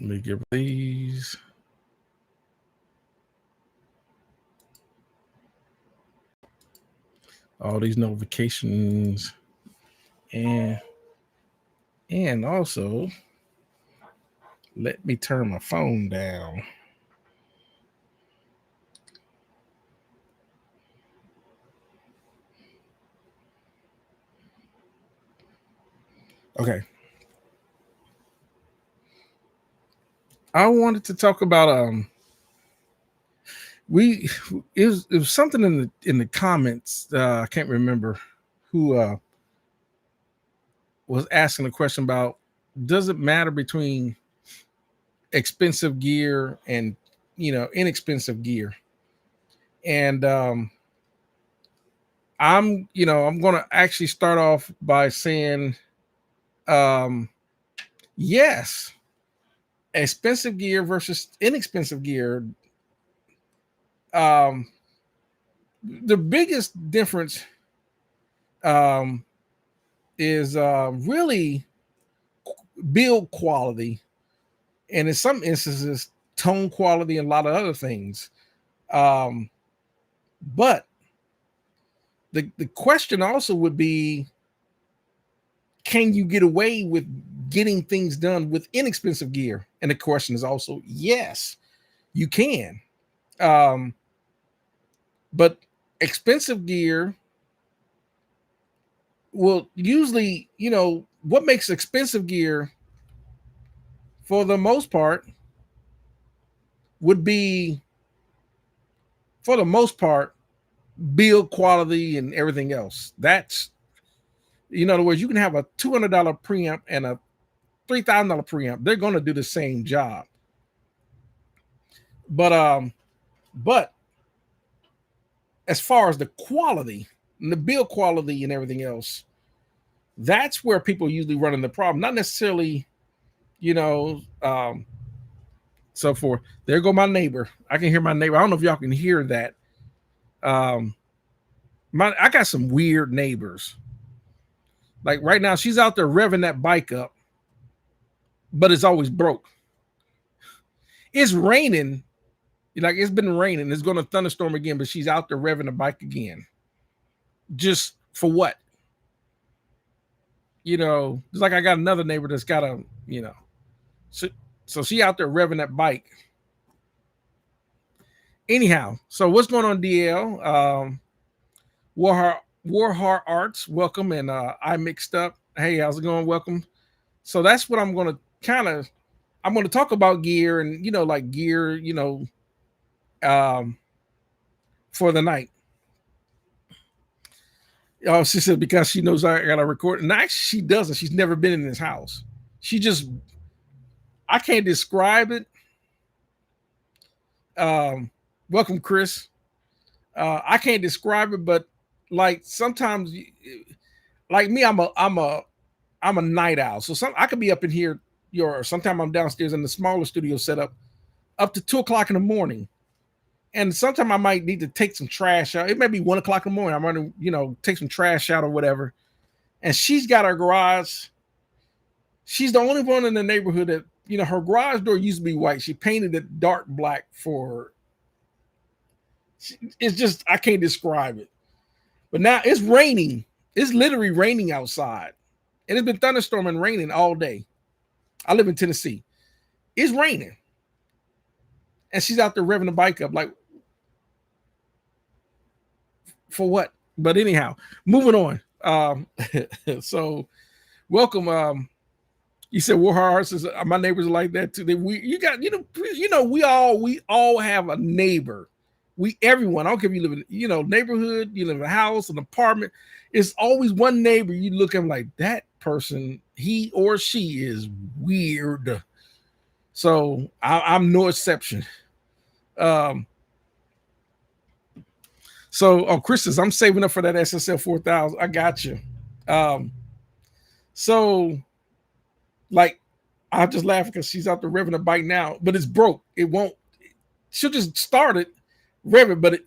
Let me get these. All these notifications, and also let me turn my phone down. Okay. I wanted to talk about it was something in the comments. I can't remember who was asking a question about, does it matter between expensive gear and inexpensive gear? And I'm going to actually start off by saying yes, expensive gear versus inexpensive gear. um the biggest difference um is really build quality, and in some instances tone quality and a lot of other things. um but the question also would be, can you get away with getting things done with inexpensive gear? And the question is also, yes, you can. um but expensive gear will usually, what makes expensive gear for the most part would be, for the most part, build quality and everything else. That's, in other words, you can have a $200 preamp and a $3,000 preamp. They're going to do the same job. But as far as the quality and the build quality and everything else, that's where people usually run into the problem. Not necessarily, you know, so forth. There go my neighbor. I can hear my neighbor. I don't know if y'all can hear that. I got some weird neighbors. Like right now, she's out there revving that bike up, but it's always broke. It's raining. Like it's been raining. It's going to thunderstorm again, but she's out there revving the bike again. Just for what? It's like I got another neighbor that's got a, so she out there revving that bike. Anyhow, so what's going on, DL? Warheart Arts, welcome, and I mixed up. Hey, how's it going? Welcome. So that's what I'm going to I'm going to talk about gear and like gear, for the night. Oh, she said because she knows I got to record, and actually she doesn't. She's never been in this house. I can't describe it. Welcome, Chris. I can't describe it, but like sometimes, like me, I'm a night owl. So I could be up in here, or sometimes I'm downstairs in the smaller studio setup up to 2 o'clock in the morning. And sometimes I might need to take some trash out. It may be 1 o'clock in the morning. I'm running, take some trash out or whatever. And she's got her garage. She's the only one in the neighborhood that, her garage door used to be white. She painted it dark black it's just, I can't describe it. But now it's raining. It's literally raining outside. And it's been thunderstorming and raining all day. I live in Tennessee. It's raining. And she's out there revving the bike up. Like, for what? But anyhow, moving on. So welcome. You said Warheart says my neighbors are like that too. We all have a neighbor. Everyone, I don't care if you live in, neighborhood, you live in a house, an apartment. It's always one neighbor you look at like, that person, he or she is weird. So I'm no exception. So Chris says, I'm saving up for that SSL 4000. I got you. So like, I just laugh because she's out there revving a bike now, but it's broke. She'll just start it, rev it, but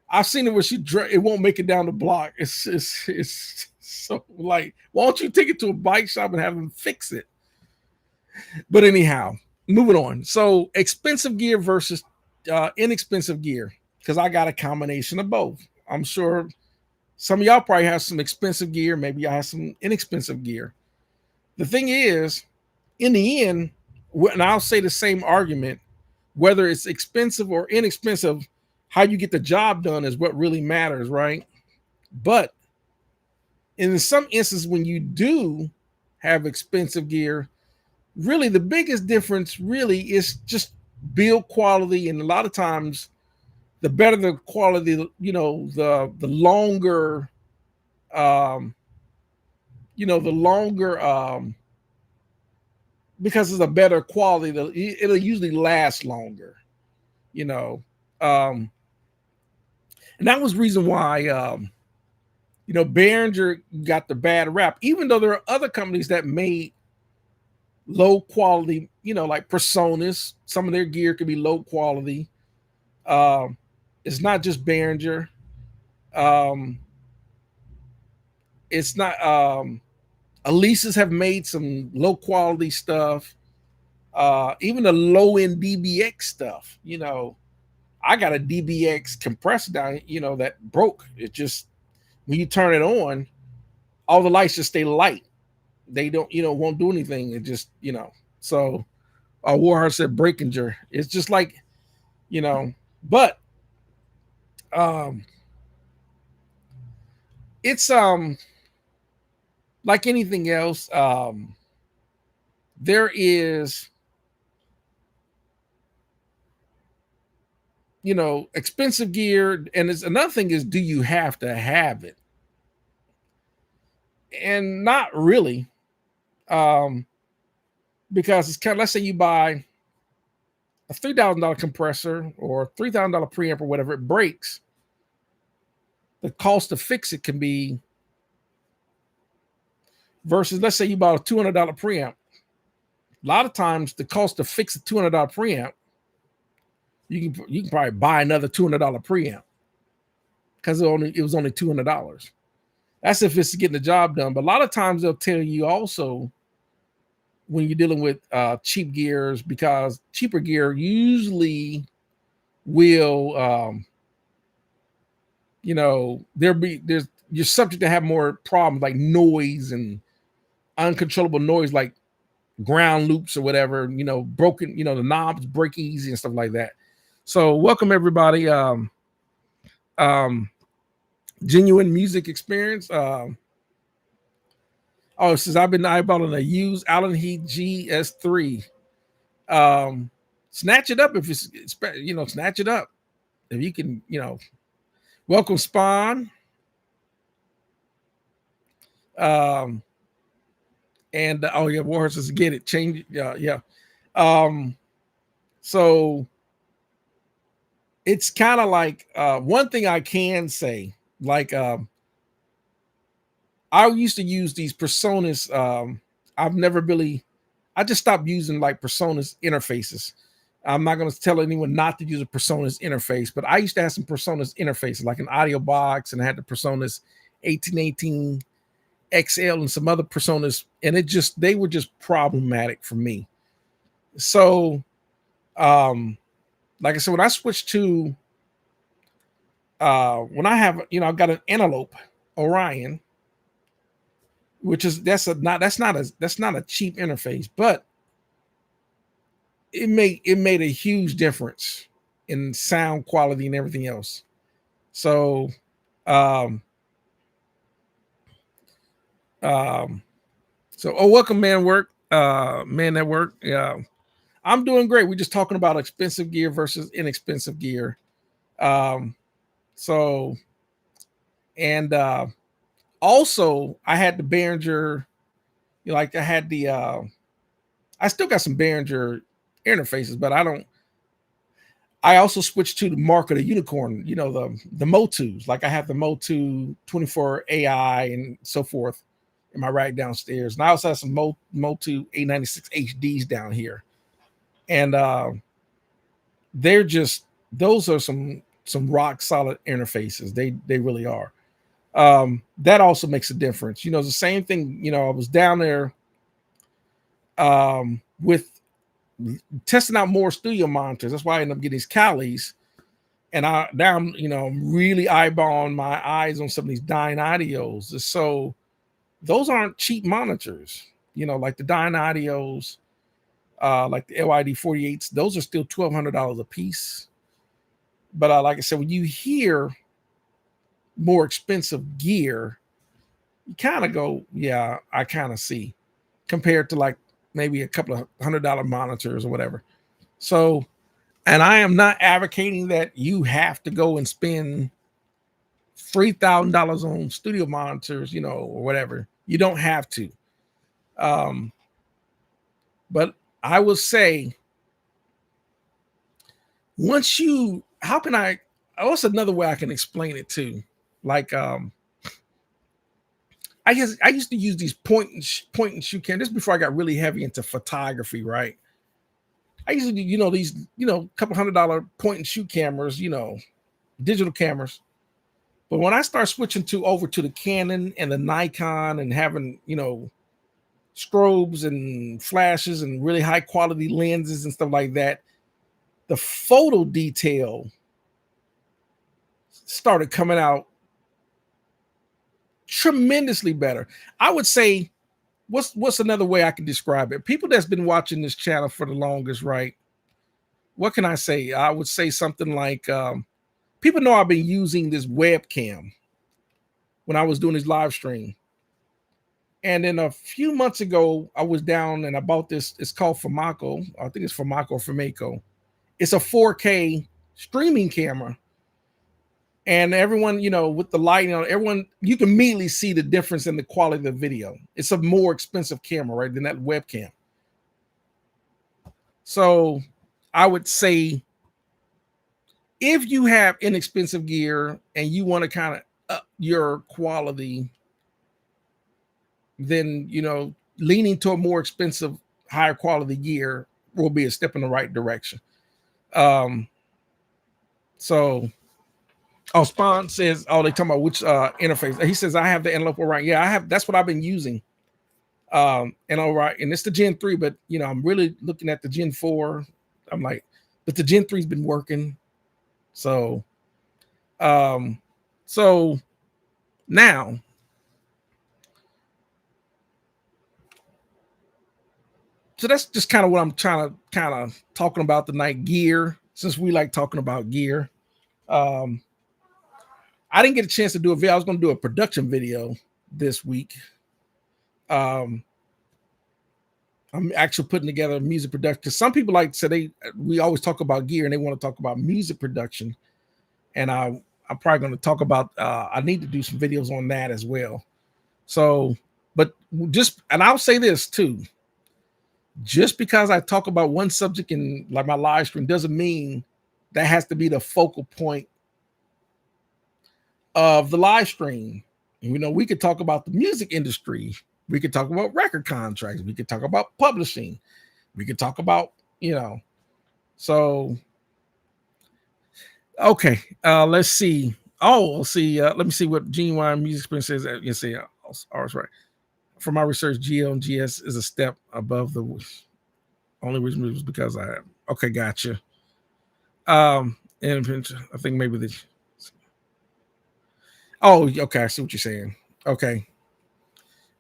I've seen it where it won't make it down the block. It's so like, why don't you take it to a bike shop and have them fix it? But anyhow, moving on. So expensive gear versus inexpensive gear, because I got a combination of both. I'm sure some of y'all probably have some expensive gear. Maybe y'all have some inexpensive gear. The thing is, in the end, and I'll say the same argument, whether it's expensive or inexpensive, how you get the job done is what really matters, right? But in some instances, when you do have expensive gear, really the biggest difference really is just build quality. And a lot of times, the better the quality, the longer, um, the longer, because it's a better quality, it'll usually last longer, you know. Um, and that was the reason why, Behringer got the bad rap, even though there are other companies that made low quality, like Personas. Some of their gear could be low quality. Um, it's not just Behringer. Um, it's not. Alesis have made some low quality stuff. Even the low end DBX stuff. I got a DBX compressor down. That broke. It just when you turn it on, all the lights just stay light. They don't, won't do anything. It just, So Warhart said Breakinger. It's just like, but um it's like anything else. There is, expensive gear, and it's another thing is, do you have to have it? And not really. Because it's kind of, let's say you buy a $3,000 compressor or $3,000 preamp or whatever, it breaks. The cost to fix it can be, versus let's say you bought a $200 preamp. A lot of times the cost to fix a $200 preamp, you can probably buy another $200 preamp because it was only $200. That's if it's getting the job done. But a lot of times they'll tell you also, when you're dealing with cheap gears, because cheaper gear usually will, you're subject to have more problems like noise and uncontrollable noise, like ground loops or whatever, broken, the knobs break easy and stuff like that. So welcome everybody. Genuine music experience. Oh, it says I've been eyeballing a used Allen Heath GS3. Snatch it up if it's, snatch it up if you can. Welcome Spawn. And oh yeah, Warhorse says get it, change. Yeah. So it's kind of like one thing I can say, like I used to use these Personas. I just stopped using like Personas interfaces. I'm not going to tell anyone not to use a Personas interface, but I used to have some Personas interfaces, like an audio box, and I had the Personas 1818 XL and some other Personas, and they were just problematic for me. So, like I said, when I switched to when I have, I've got an Antelope Orion, which is that's not a cheap interface, but it made a huge difference in sound quality and everything else. So welcome man at work. Yeah, I'm doing great. We're just talking about expensive gear versus inexpensive gear. So and also I had the Behringer, like I had the I still got some Behringer interfaces, but I also switched to the mark of the unicorn, the Motus. Like I have the Motu 24 AI and so forth in my rack downstairs. And I also have some Motu 896 HDs down here. And those are some rock solid interfaces. They really are. That also makes a difference. It's the same thing. I was down there with testing out more studio monitors. That's why I ended up getting these Callies. And now I'm, I'm really eyeballing my eyes on some of these Dynaudios. So those aren't cheap monitors, like the Dynaudios, like the LYD 48s. Those are still $1,200 a piece. But like I said, when you hear more expensive gear, you kind of go, yeah, I kind of see, compared to like maybe a couple of $100 monitors or whatever. So, and I am not advocating that you have to go and spend $3,000 on studio monitors, or whatever. You don't have to. But I will say, what's another way I can explain it too? Like, I guess I used to use these point and shoot cameras. This before I got really heavy into photography, right? I used to do, these, couple $100 point and shoot cameras, digital cameras. But when I start switching over to the Canon and the Nikon and having, strobes and flashes and really high quality lenses and stuff like that, the photo detail started coming out tremendously better. I would say, what's another way I can describe it? People that's been watching this channel for the longest, right? What can I say? I would say something like, people know I've been using this webcam when I was doing this live stream. And then a few months ago, I was down and I bought this. It's called Famaco. I think it's Famaco or Famaco. It's a 4K streaming camera. And everyone, with the lighting on, everyone, you can immediately see the difference in the quality of the video. It's a more expensive camera, right, than that webcam. So I would say, if you have inexpensive gear and you want to kind of up your quality, then, leaning to a more expensive, higher quality gear will be a step in the right direction. Spawn says, they talking about which interface. He says, I have the Antelope Orion. Yeah, I have. That's what I've been using. And it's the Gen 3, but I'm really looking at the Gen 4. I'm like, but the Gen 3's been working. So now, so that's just kind of what I'm trying to talking about tonight, gear, since we like talking about gear. I didn't get a chance to do a video. I was going to do a production video this week. I'm actually putting together a music production, because some people like to say we always talk about gear and they want to talk about music production. And I'm probably going to talk about, I need to do some videos on that as well. So, and I'll say this too, just because I talk about one subject in like my live stream doesn't mean that has to be the focal point of the live stream. We could talk about the music industry. We could talk about record contracts. We could talk about publishing. We could talk about, so. Okay, let's see. Let me see what Genuine Music Experience says. You see, ours right. For my research, GL and GS is a step above the only reason was because I have. Okay, gotcha. And I think maybe okay, I see what you're saying. Okay.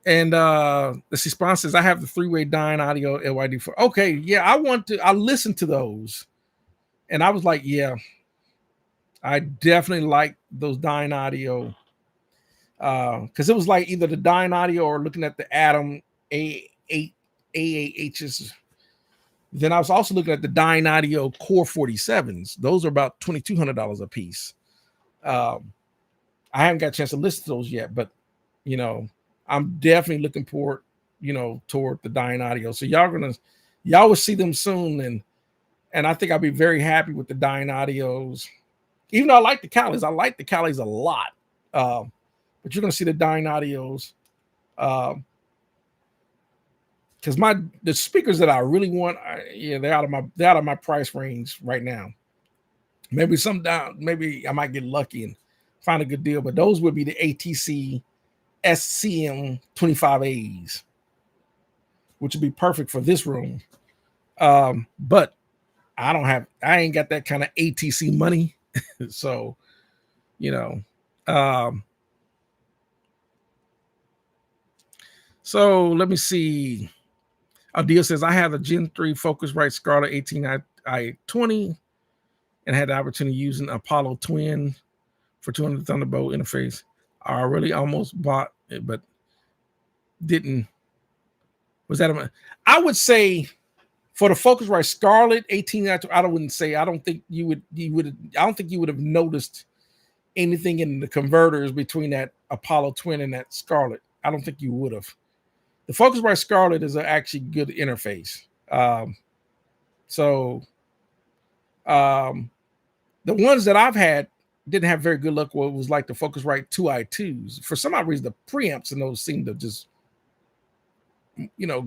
And the response says, I have the 3-way Dynaudio LYD4. Okay, yeah, I listened to those. And I was like, yeah, I definitely like those Dynaudio. Because it was like either the Dynaudio or looking at the Atom A8AAHs. Then I was also looking at the Dynaudio Core 47s. Those are about $2,200 a piece. I haven't got a chance to listen to those yet, but I'm definitely looking forward, toward the Dynaudio. So y'all will see them soon, and I think I'll be very happy with the Dynaudios. Even though I like the Callies a lot. But you're gonna see the Dynaudios. Because the speakers that I really want, they're out of my price range right now. Maybe maybe I might get lucky and find a good deal, but those would be the ATC SCM 25As, which would be perfect for this room. But I ain't got that kind of ATC money. So, you know, um, so let me see. Deal says I have a Gen 3 Focusrite Scarlett 18i20 and had the opportunity using Apollo Twin for 200 Thunderbolt interface. I really almost bought it, but didn't. Was that I would say for the Focusrite Scarlett 18i, I wouldn't say. I don't think you would. I don't think you would have noticed anything in the converters between that Apollo Twin and that Scarlett. I don't think you would have. The Focusrite Scarlett is an actually good interface. So the ones that I've had didn't have very good luck. What was like the Focusrite 2i2s. For some odd reason, the preamps in those seem to just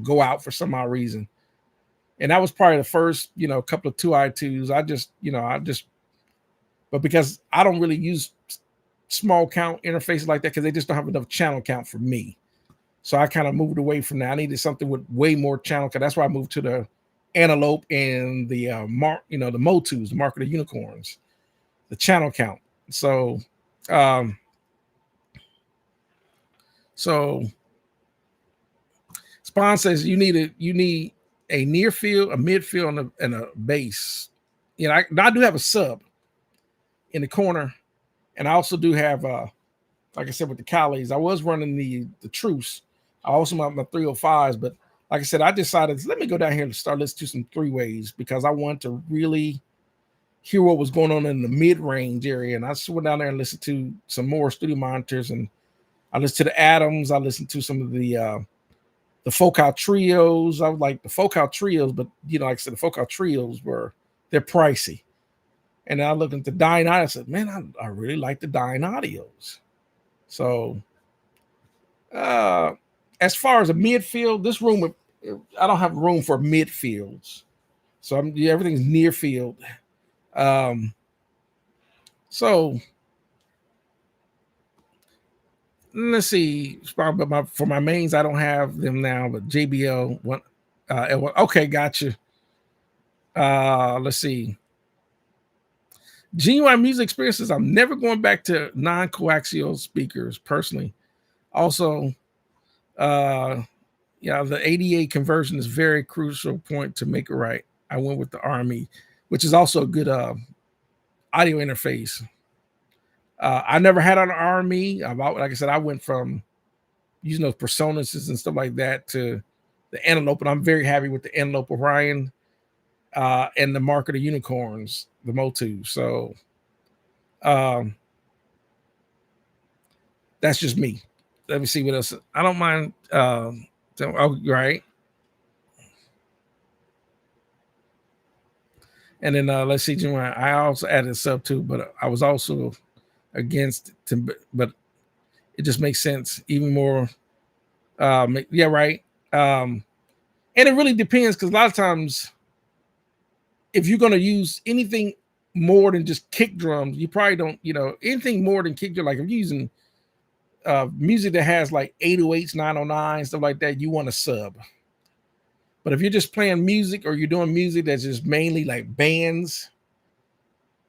go out for some odd reason. And that was probably the first couple of 2i2s. But because I don't really use small count interfaces like that because they just don't have enough channel count for me. So I kind of moved away from that. I needed something with way more channel count. That's why I moved to the Antelope and the the Motus, the Mark of the Unicorns, the channel count. So Spawn says you need a near field, a midfield, and a base. I do have a sub in the corner, and I also do have like I said with the Callies, I was running the Truce. I also have my 305s, but like I said, I decided let me go down here and start listening to some three ways because I want to really hear what was going on in the mid-range area. And I just went down there and listened to some more studio monitors, and I listened to the Atoms. I listened to some of the Focal Trios. I was like the Focal Trios, but like I said, the Focal Trios they're pricey. And then I looked at the Dyne Audio. I said, man, I really like the Dyne Audios. So as far as a midfield, this room, I don't have room for midfields. So everything's near field. So let's see. But for my mains, I don't have them now, but JBL one. Okay, gotcha. Let's see. Genuine music experiences. I'm never going back to non-coaxial speakers personally. Also, the ADA conversion is very crucial point to make it right. I went with the Army, which is also a good audio interface. I never had an Army. Like I said, I went from using those Personas and stuff like that to the Antelope, and I'm very happy with the Antelope Orion and the Mark of the Unicorns, the Motu. So that's just me. Let me see what else. I don't mind. Right. And then let's see, I also added sub too, but I was also against it, but it just makes sense even more. Yeah, right. And it really depends because a lot of times, if you're going to use anything more than just kick drums, you probably don't, anything more than kick drum. Like if you're using music that has like 808s, 909s, stuff like that, you want a sub. But if you're just playing music or you're doing music that's just mainly like bands,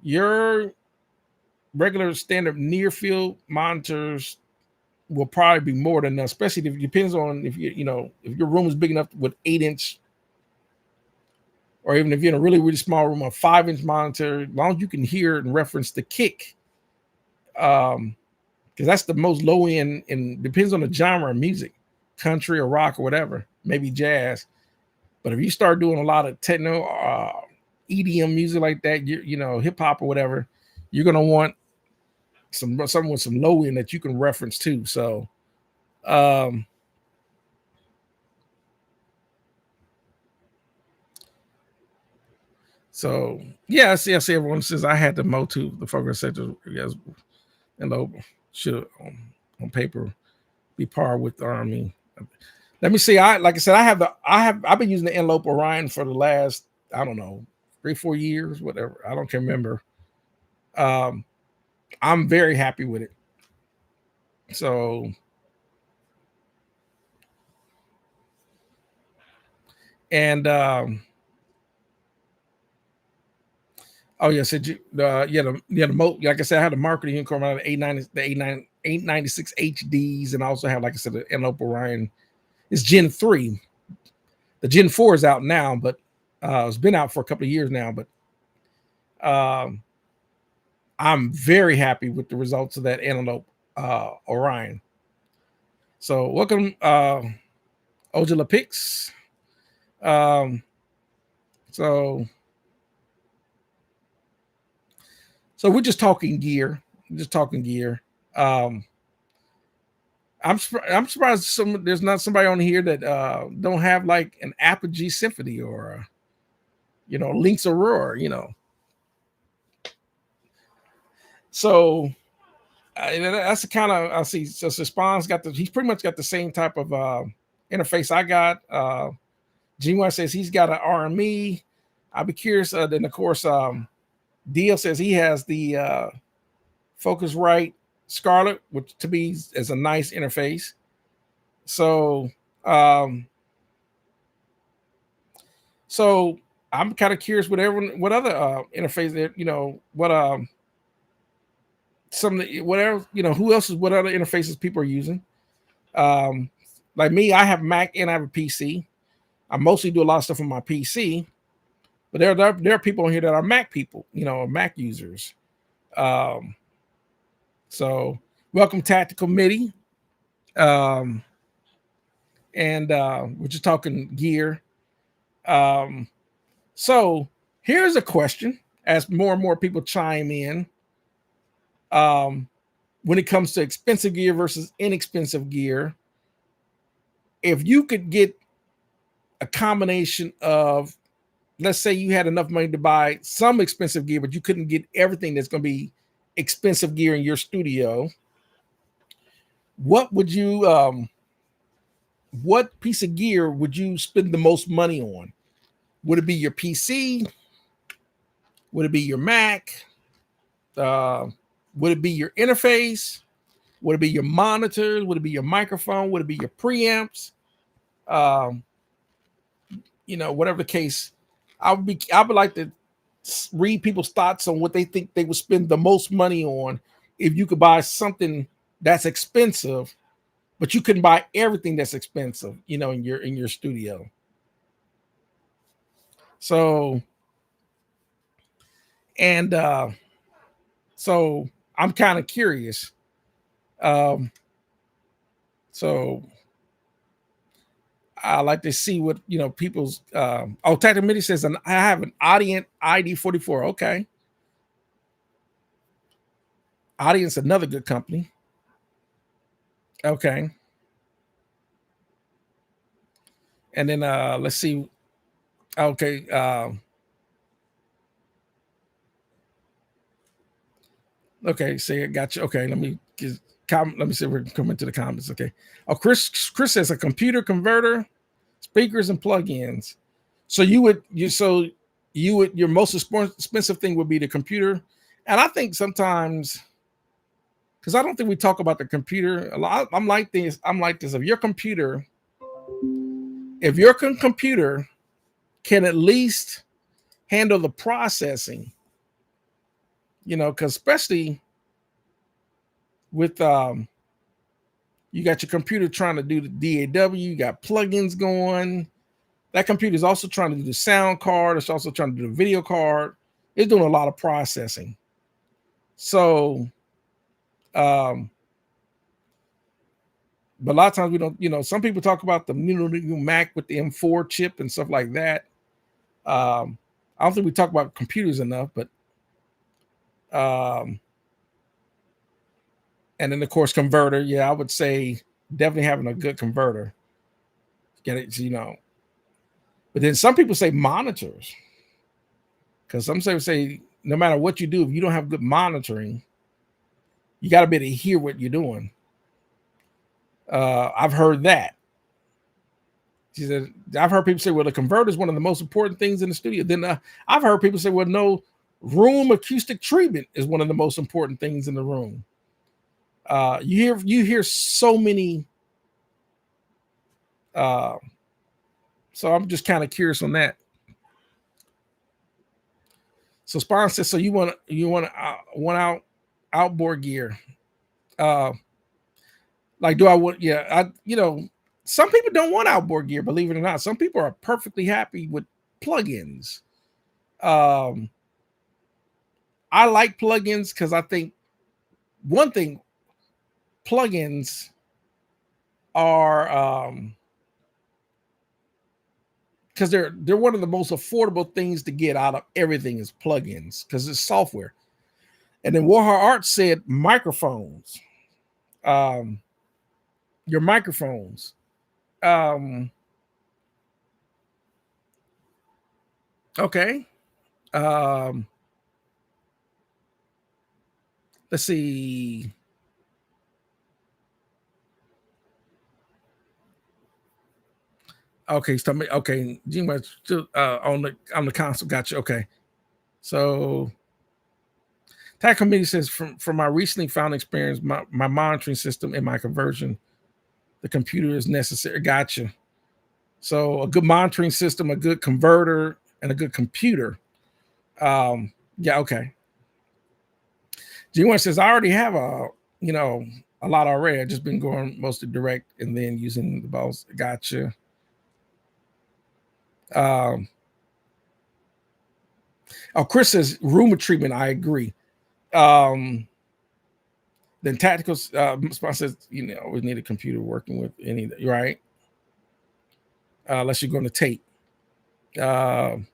your regular standard near field monitors will probably be more than enough, especially if it depends on if if your room is big enough with 8-inch, or even if you're in a really, really small room, a 5-inch monitor, as long as you can hear it and reference the kick. Because that's the most low end, and depends on the genre of music, country or rock or whatever, maybe jazz. But if you start doing a lot of techno, EDM music like that, hip hop or whatever, you're gonna want someone with some low end that you can reference too. So, yeah, I see everyone says I had the Motu, the Focus Sector, yes, and should on paper be par with the Army. Let me see. Like I said, I've been using the Antelope Orion for the last, I don't know, 3-4 years, whatever. I don't can remember. I'm very happy with it. So, and Oh yes, like I said, I had the marketing unicorn out of the A9, the A9, 896 HDs, and I also have, like I said, the Antelope Orion. It's Gen 3. The Gen 4 is out now, but it's been out for a couple of years now. But um, I'm very happy with the results of that Antelope Orion. So welcome, Ojala Pix. Um, so we're just talking gear. Just talking gear. Um, I'm surprised there's not somebody on here that don't have like an Apogee Symphony or Lynx Aurora. So that's the kind of I see. So Spawn's got he's pretty much got the same type of interface I got. G1 says he's got an RME. I'll be curious. Then of course, DL says he has the Focusrite Scarlett, which to me is a nice interface. So I'm kind of curious what other interface there, what some of the, whatever, who else is, what other interfaces people are using. Like me, I have Mac and I have a PC. I mostly do a lot of stuff on my PC, but there are people on here that are Mac people, Mac users. So welcome Tactical MIDI. And we're just talking gear. So here's a question as more and more people chime in. When it comes to expensive gear versus inexpensive gear, if you could get a combination of, let's say you had enough money to buy some expensive gear, but you couldn't get everything that's going to be expensive gear in your studio, what would you, what piece of gear would you spend the most money on? Would it be your PC? Would it be your Mac? Would it be your interface? Would it be your monitors? Would it be your microphone? Would it be your preamps? Whatever the case, I would like to read people's thoughts on what they think they would spend the most money on if you could buy something that's expensive, but you couldn't buy everything that's expensive, in your studio. So, and so I'm kind of curious. So I like to see what people's. Tactical MIDI says, I have an Audient ID44. Okay, Audient's another good company. Okay, and then let's see. Okay, okay, say I got you. Okay, let me see if we're coming to the comments. Okay. Oh, Chris says a computer converter, speakers, and plugins. So your most expensive thing would be the computer. And I think sometimes, because I don't think we talk about the computer a lot. I'm like this. If your computer can at least handle the processing, because especially with you got your computer trying to do the DAW, you got plugins going. That computer is also trying to do the sound card. It's also trying to do the video card. It's doing a lot of processing. So, but a lot of times we don't, some people talk about the new Mac with the M4 chip and stuff like that. I don't think we talk about computers enough, but and then of course converter. Yeah, I would say definitely having a good converter. Get it, But then some people say monitors, because some say no matter what you do, if you don't have good monitoring, you got to be able to hear what you're doing. I've heard that. She said, I've heard people say, well, the converter is one of the most important things in the studio. Then I've heard people say, well, no, room acoustic treatment is one of the most important things in the room. You hear so many. So I'm just kind of curious on that. So Spawn says, so you want outboard gear. Like, do I want, yeah, some people don't want outboard gear, believe it or not. Some people are perfectly happy with plugins. I like plugins because I think one thing, plugins are because they're one of the most affordable things to get out of everything is plugins because it's software. And then Warhol Art said microphones. Your microphones. Okay. Let's see. Okay, so okay, Gene still on the console. Gotcha. Okay, so Tech Committee says from my recently found experience, my monitoring system and my conversion, the computer is necessary. Gotcha. So a good monitoring system, a good converter, and a good computer. Yeah, okay. G1 says I already have a lot already. I've just been going mostly direct and then using the balls. Gotcha. Chris says rumor treatment. I agree. Then tactical says we need a computer working with any right. Unless you're going to tape. And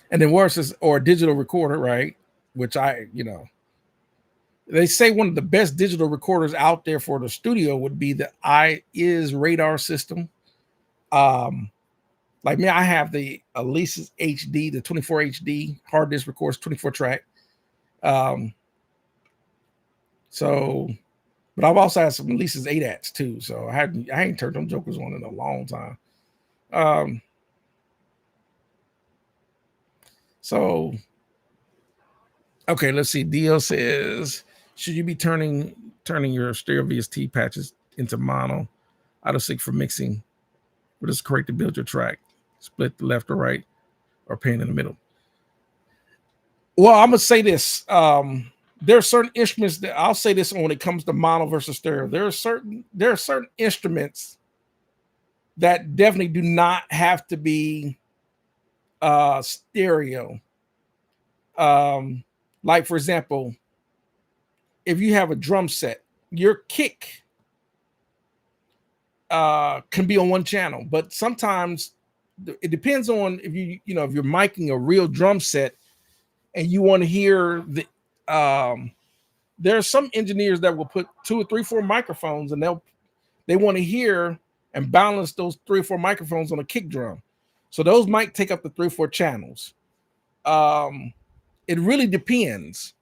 then worse is or a digital recorder, right? Which they say one of the best digital recorders out there for the studio would be the IS radar system. Like me, I have the Alesis HD, the 24 HD hard disk records 24 track. So, but I've also had some Alesis 8-ats too. So I ain't turned them jokers on in a long time. So, okay, let's see. Dio says, should you be turning your stereo VST patches into mono out of sync for mixing? What is correct to build your track? Split the left or right, or pan in the middle? Well, I'm gonna say this. There are certain instruments that I'll say this when it comes to mono versus stereo. There are certain instruments that definitely do not have to be stereo. Like for example, if you have a drum set, your kick can be on one channel, but sometimes it depends on if if you're miking a real drum set and you want to hear the there are some engineers that will put 2 or 3, 4 microphones and they want to hear and balance those 3 or 4 microphones on a kick drum. So those might take up the 3 or 4 channels. It really depends.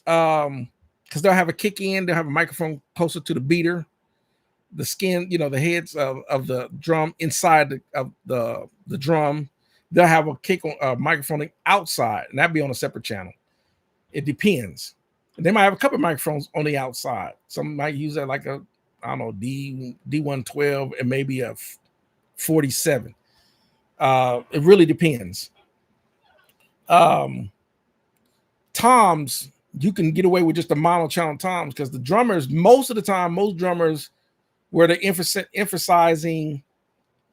Because they'll have a kick in, they'll have a microphone closer to the beater, the skin, the heads of the drum inside of the drum. They'll have a kick on microphone outside, and that'd be on a separate channel. It depends. They might have a couple of microphones on the outside. Some might use that like a, I don't know, D112 and maybe a 47. It really depends. Toms, you can get away with just the mono channel toms because the drummers, most of the time, most drummers where they're emphasizing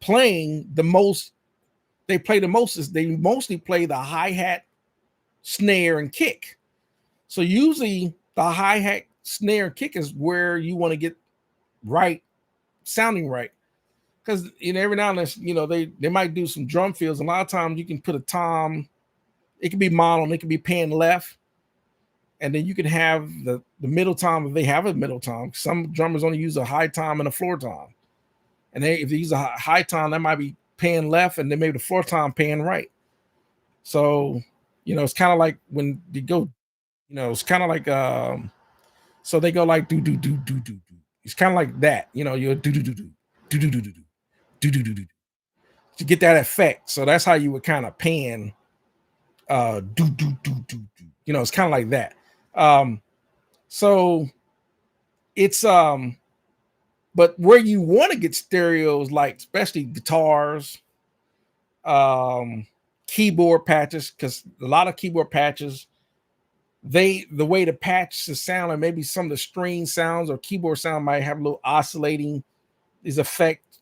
playing the most, they play the most is they mostly play the hi-hat, snare, and kick. So usually the hi-hat, snare, and kick is where you want to get right, sounding right. Because every now and then, they might do some drum fills. A lot of times you can put a tom, it can be mono, and it can be pan left. And then you can have the middle tom if they have a middle tom. Some drummers only use a high tom and a floor tom. And if they use a high tom, that might be pan left, and then maybe the floor tom pan right. So, it's kind of like when you go, it's kind of like so they go like do do do do do do. It's kind of like that, you're do do do do do do do do do do do do to get that effect. So that's how you would kind of pan do do do do do. It's kind of like that. So it's but where you want to get stereos, like especially guitars, um, keyboard patches, because a lot of keyboard patches, the way to patch the sound, and maybe some of the string sounds or keyboard sound might have a little oscillating is effect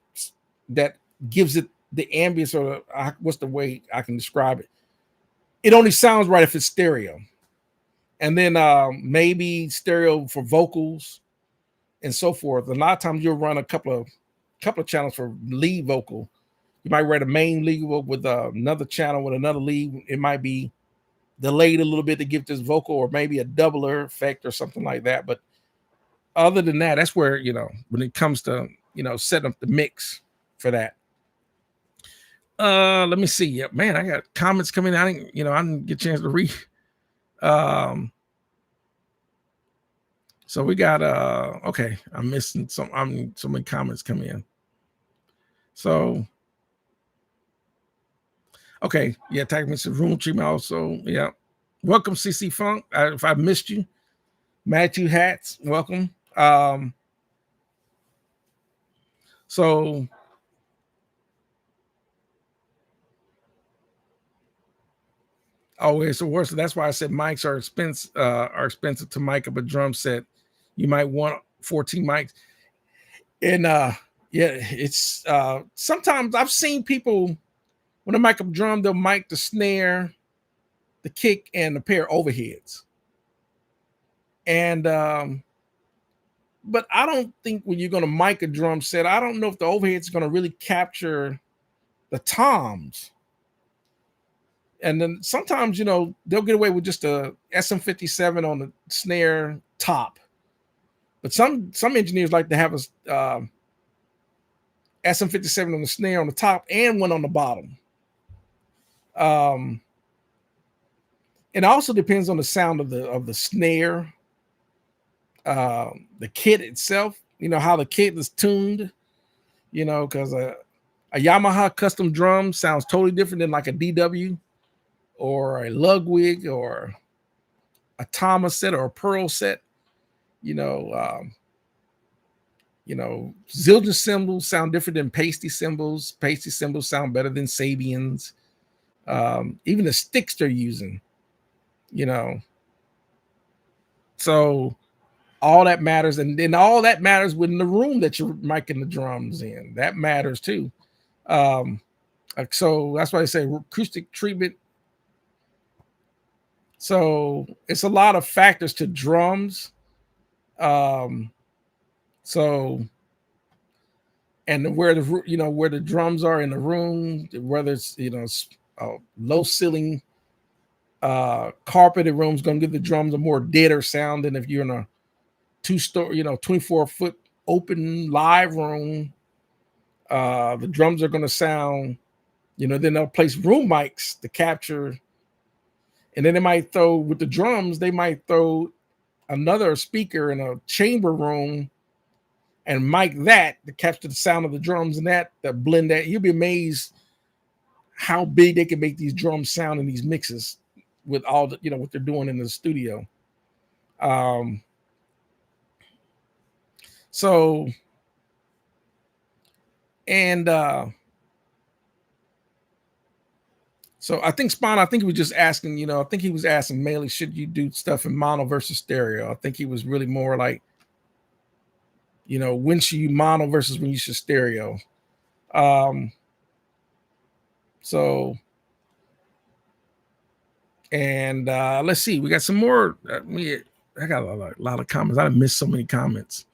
that gives it the ambience, or what's the way I can describe it? It only sounds right if it's stereo, and then maybe stereo for vocals and so forth. A lot of times you'll run a couple of channels for lead vocal. You might write a main lead vocal with another channel with another lead. It might be delayed a little bit to give this vocal, or maybe a doubler effect or something like that. But other than that, that's where, when it comes to, setting up the mix for that. Let me see. Yeah, man, I got comments coming. I didn't get a chance to read. So we got okay, I'm missing so many comments come in. So okay, yeah, tag me to room treatment also. Yeah. Welcome, CC Funk. If I missed you, Matthew Hats, welcome. So it's the worst. That's why I said mics are expensive to mic up a drum set. You might want 14 mics. And yeah, it's sometimes I've seen people when they mic up drum, they'll mic the snare, the kick, and a pair of overheads. And but I don't think when you're gonna mic a drum set, I don't know if the overhead's gonna really capture the toms. And then sometimes, they'll get away with just a SM57 on the snare top. But some engineers like to have a SM57 on the snare on the top and one on the bottom. It also depends on the sound of the snare, the kit itself. How the kit is tuned. Because a Yamaha custom drum sounds totally different than like a DW or a Ludwig or a Thomas set or a Pearl set. Zildjian cymbals sound different than Pasty cymbals. Pasty cymbals sound better than Sabians. Even the sticks they're using, so all that matters, and then all that matters within the room that you're miking the drums in. That matters too. So that's why I say acoustic treatment. So it's a lot of factors to drums. So and where the drums are in the room, whether it's low ceiling carpeted room's going to give the drums a more deader sound than if you're in a 2-story 24-foot open live room. The drums are going to sound, then they'll place room mics to capture, and then they might throw with the drums, they might throw another speaker in a chamber room and mic that to capture the sound of the drums, and that blend that. You'll be amazed how big they can make these drums sound in these mixes with all the, what they're doing in the studio. So and so I think Spawn, I think he was just asking, I think he was asking mainly, should you do stuff in mono versus stereo? I think he was really more like, when should you mono versus when you should stereo? So, and let's see, we got some more. I got a lot of comments. I missed so many comments.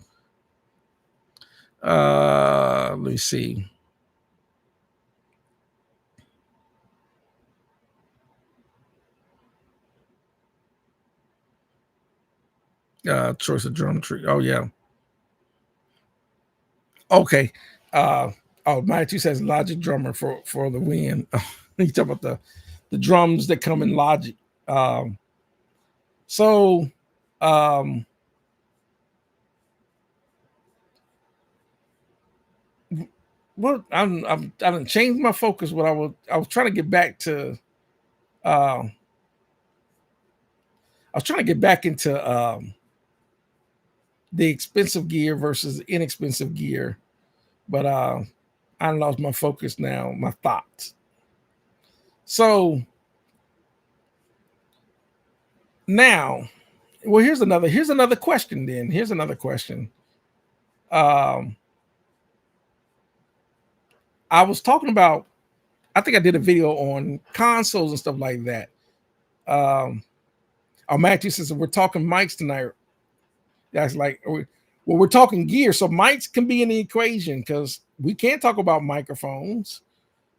Let me see. Choice of drum tree. Oh yeah. Okay. Matthew says Logic drummer for the win. You talk about the drums that come in Logic. So well, I've changed my focus. What I was trying to get back to. I was trying to get back into the expensive gear versus inexpensive gear, but I lost my focus now, my thoughts. So now, well, here's another question. Then here's another question. Um, I was talking about. I think I did a video on consoles and stuff like that. Matthew says we're talking mics tonight. That's like, well, we're talking gear, so mics can be in the equation because we can't talk about microphones.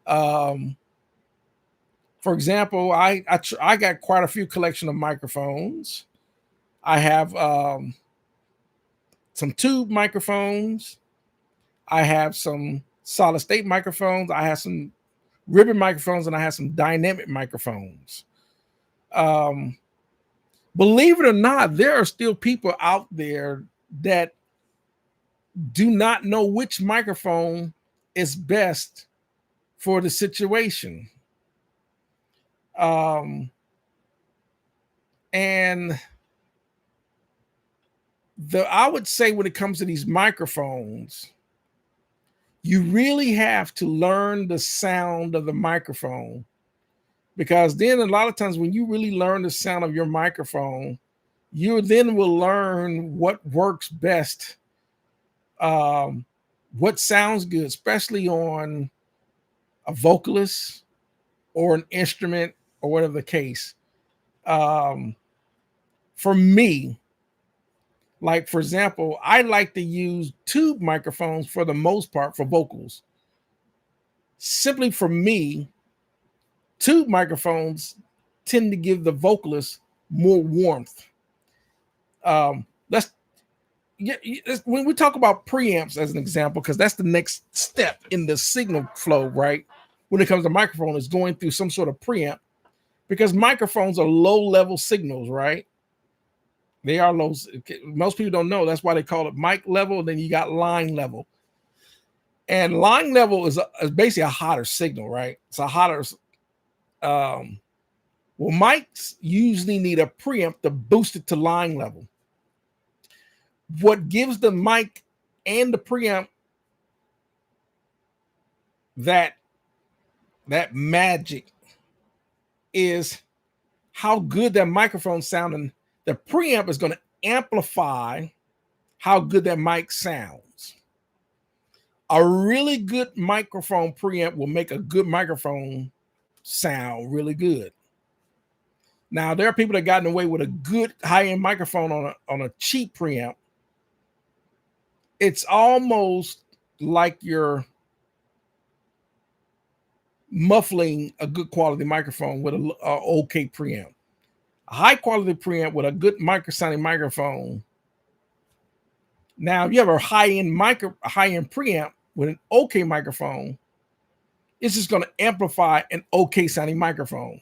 For example, I got quite a few collection of microphones. I have some tube microphones. I have some solid state microphones. I have some ribbon microphones, and I have some dynamic microphones. Believe it or not, there are still people out there that do not know which microphone is best for the situation. And I would say when it comes to these microphones, you really have to learn the sound of the microphone, because then a lot of times when you really learn the sound of your microphone, you then will learn what works best, what sounds good, especially on a vocalist or an instrument or whatever the case. For me, like for example, I like to use tube microphones for the most part for vocals. Simply for me, tube microphones tend to give the vocalist more warmth. Let's when we talk about preamps as an example, because that's the next step in the signal flow, right? When it comes to microphone, is going through some sort of preamp, because microphones are low-level signals, right? They are low. Most people don't know. That's why they call it mic level. Then you got line level. And line level is basically a hotter signal, right? It's a hotter. Well, mics usually need a preamp to boost it to line level. What gives the mic and the preamp that magic is how good that microphone sounds, and the preamp is going to amplify how good that mic sounds. A really good microphone preamp will make a good microphone sound really good. Now, there are people that gotten away with a good high-end microphone on a cheap preamp. It's almost like you're muffling a good quality microphone with a okay preamp. A high quality preamp with a good microsonic microphone. Now, if you have a high-end preamp with an okay microphone, it's just going to amplify an okay sounding microphone.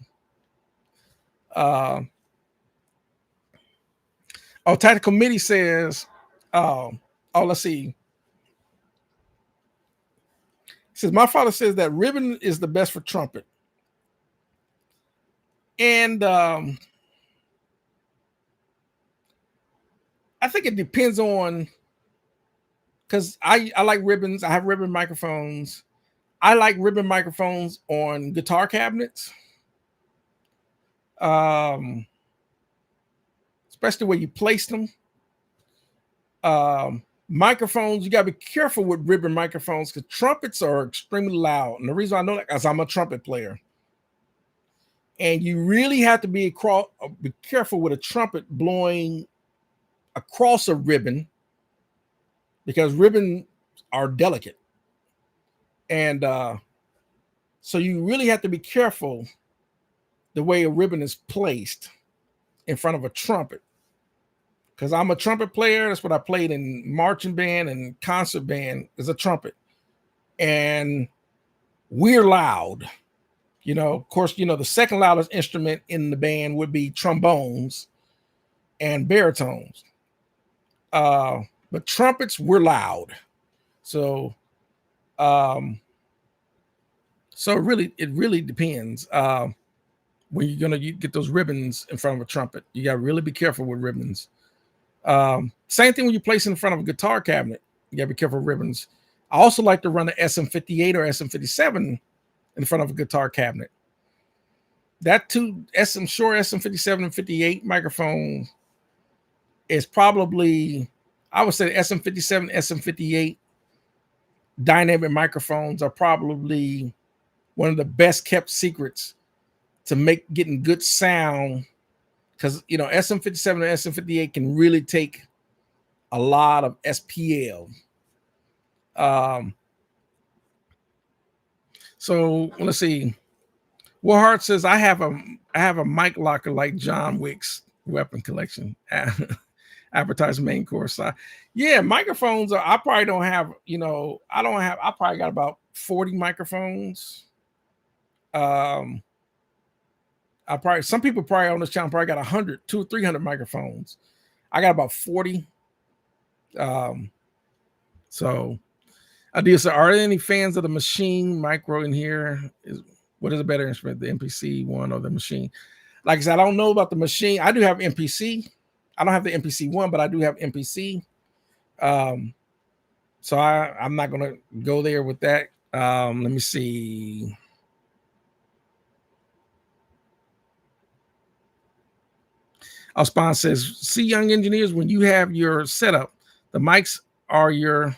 Tactical MIDI says, let's see. It says, my father says that ribbon is the best for trumpet. And I think it depends on, because I like ribbons. I have ribbon microphones. I like ribbon microphones on guitar cabinets. Especially where you place them. Microphones, you got to be careful with ribbon microphones because trumpets are extremely loud. And the reason I know that is I'm a trumpet player. And you really have to be careful with a trumpet blowing across a ribbon, because ribbons are delicate. And so you really have to be careful the way a ribbon is placed in front of a trumpet. Because I'm a trumpet player. That's what I played in marching band and concert band, as a trumpet. And we're loud. Of course, the second loudest instrument in the band would be trombones and baritones. But trumpets, we're loud. So it really depends. When you're going to get those ribbons in front of a trumpet, you got to really be careful with ribbons. Same thing when you place it in front of a guitar cabinet. You gotta be careful with ribbons. I also like to run an SM58 or SM57 in front of a guitar cabinet. that two SM57 and 58 microphone is probably, I would say SM57, SM58 dynamic microphones are probably one of the best kept secrets to make getting good sound, because SM57 and SM58 can really take a lot of SPL. So let's see. Warhart says I have a mic locker like John Wick's weapon collection. Advertising main course. Yeah, microphones are, I probably don't have, I probably got about 40 microphones. Some people probably on this channel probably got 100, 200, 300 microphones. I got about 40. So I do. So are there any fans of the Machine Micro in here? What is a better instrument, the MPC one or the Machine? Like I said, I don't know about the Machine. I do have MPC. I don't have the MPC one, but I do have MPC. So I'm not gonna go there with that. Let me see. Alspan says, see, young engineers, when you have your setup, the mics are your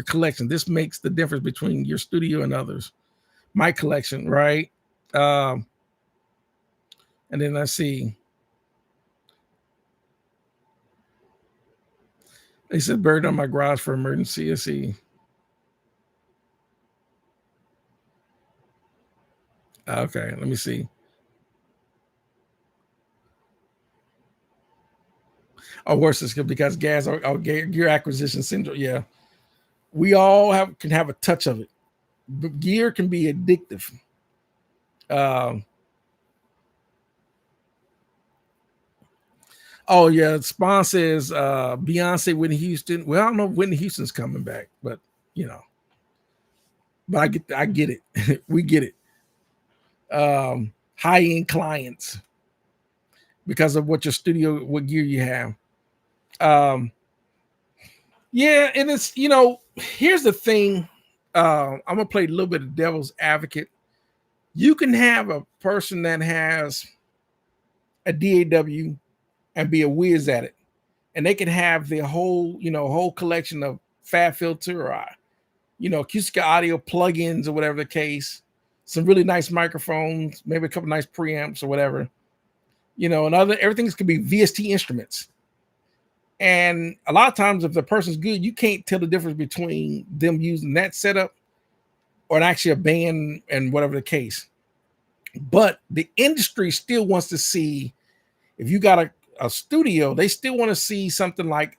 collection. This makes the difference between your studio and others. My collection, right? And then let's see. They said buried on my garage for emergency. Let's see. Okay, let me see. Oh, worse is because gas or gear acquisition syndrome. Yeah, we all can have a touch of it. But gear can be addictive. Oh yeah, Spawn says Beyonce, Whitney Houston. Well, I don't know if Whitney Houston's coming back, but but I get it. We get it. High end clients because of what what gear you have. Yeah, and it's here's the thing. I'm gonna play a little bit of devil's advocate. You can have a person that has a DAW and be a whiz at it, and they can have their whole collection of FabFilter or acoustic audio plugins or whatever the case, some really nice microphones, maybe a couple nice preamps or whatever, and everything's could be VST instruments. And a lot of times, if the person's good, you can't tell the difference between them using that setup or actually a band and whatever the case. But the industry still wants to see, if you got a studio, they still want to see something like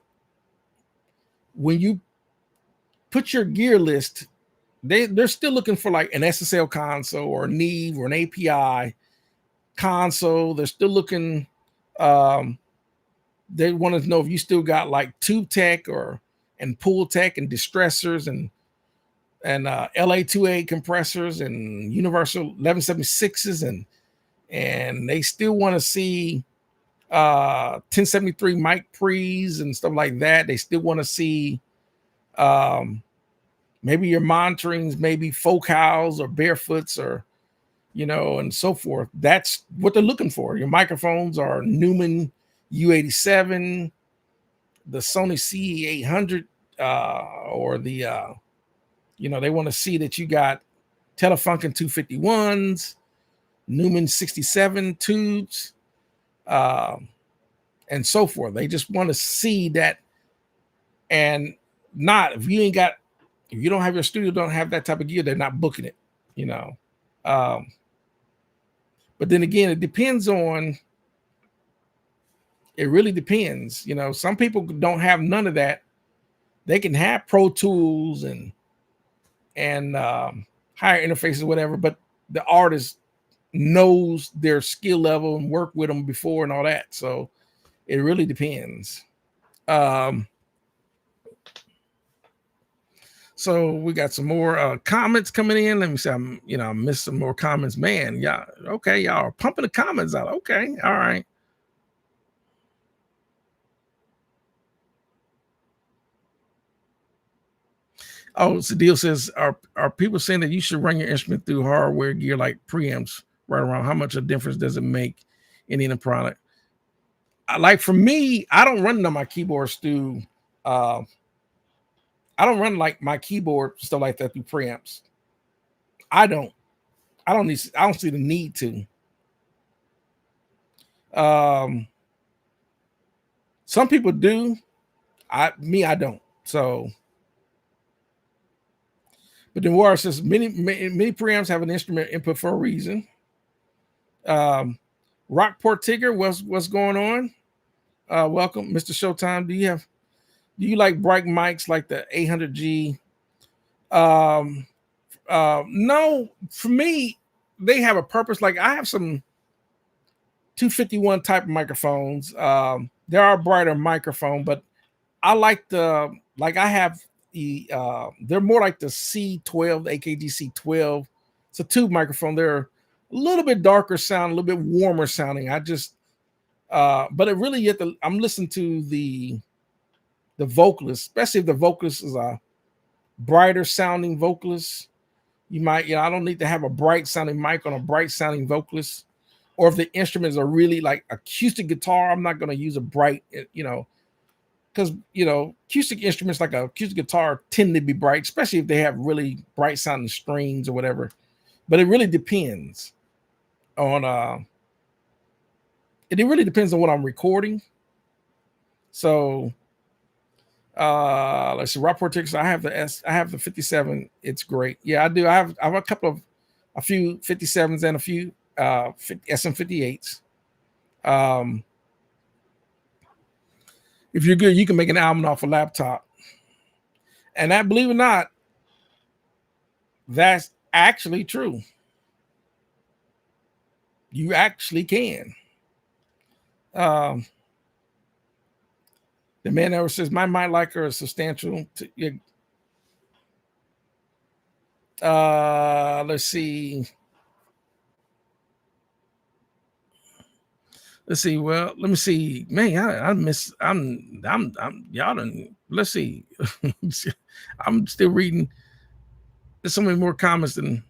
when you put your gear list, they're still looking for like an SSL console or a Neve or an API console. They're still looking, they want to know if you still got like Tube Tech and Pool Tech and distressors and LA2A compressors and Universal 1176s and they still want to see 1073 mic pre's and stuff like that. They still want to see maybe your monitorings, maybe Focals or Barefoots or and so forth. That's what they're looking for. Your microphones are Neumann U87, the Sony CE800, or the they want to see that you got Telefunken 251s, Neumann 67 tubes, and so forth. They just want to see that, and not if you don't have your studio, don't have that type of gear, they're not booking it, but then again, it depends on. It really depends. Some people don't have none of that. They can have Pro Tools and higher interfaces, whatever, but the artist knows their skill level and work with them before and all that. So it really depends. So we got some more comments coming in. Let me see. I missed some more comments. Man, y'all, okay, y'all are pumping the comments out. Okay, all right. Oh, Sadil says, are people saying that you should run your instrument through hardware gear like preamps right around. How much a difference does it make in any product? Like for me, I don't run on my keyboard, Stu. Uh, I don't run like my keyboard stuff like that through preamps. I don't. I don't need. I don't see the need to. Um, some people do. I don't. So, but then War says many preamps have an instrument input for a reason. Rockport Tigger, what's going on? Welcome, Mr. Showtime. Do you like bright mics like the 800G? No, for me, they have a purpose. Like I have some 251 type of microphones. There are brighter microphone, but I like I have they're more like the C12, the AKG C12. It's a tube microphone. They're a little bit darker sound, a little bit warmer sounding. But it really I'm listening to the vocalist, especially if the vocalist is a brighter sounding vocalist. I don't need to have a bright sounding mic on a bright sounding vocalist. Or if the instruments are really like acoustic guitar, I'm not going to use a bright, because acoustic instruments like an acoustic guitar tend to be bright, especially if they have really bright sounding strings or whatever. But it really depends on it really depends on what I'm recording. So let's see, Rockport Tigger. I have the 57. It's great. Yeah, I do. I have a few 57s and a few SM58s. If you're good, you can make an album off a laptop. And that, believe it or not, that's actually true. You actually can. The man ever says my mic liker is substantial. Let's see. Well, let me see. Man, y'all done. Let's see. I'm still reading. There's so many more comments than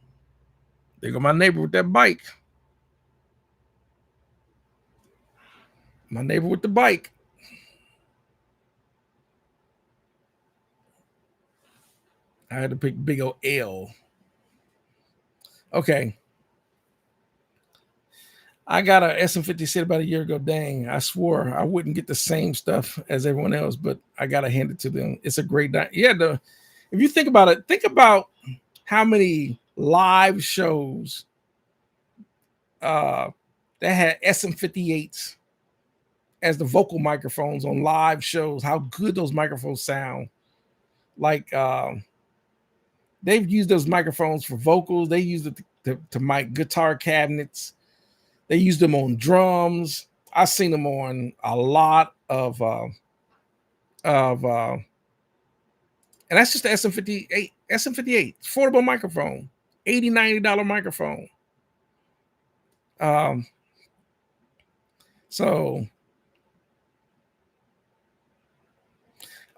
there go my neighbor with that bike. My neighbor with the bike. I had to pick big old L. Okay. I got a SM50 set about a year ago. Dang, I swore I wouldn't get the same stuff as everyone else, but I got to hand it to them. It's a great night. Yeah, if you think about it, think about how many live shows that had SM58s as the vocal microphones on live shows, how good those microphones sound. Like they've used those microphones for vocals. They used it to mic guitar cabinets. They used them on drums. I've seen them on a lot of and that's just the SM58. SM58, affordable microphone, $80, $90 microphone. So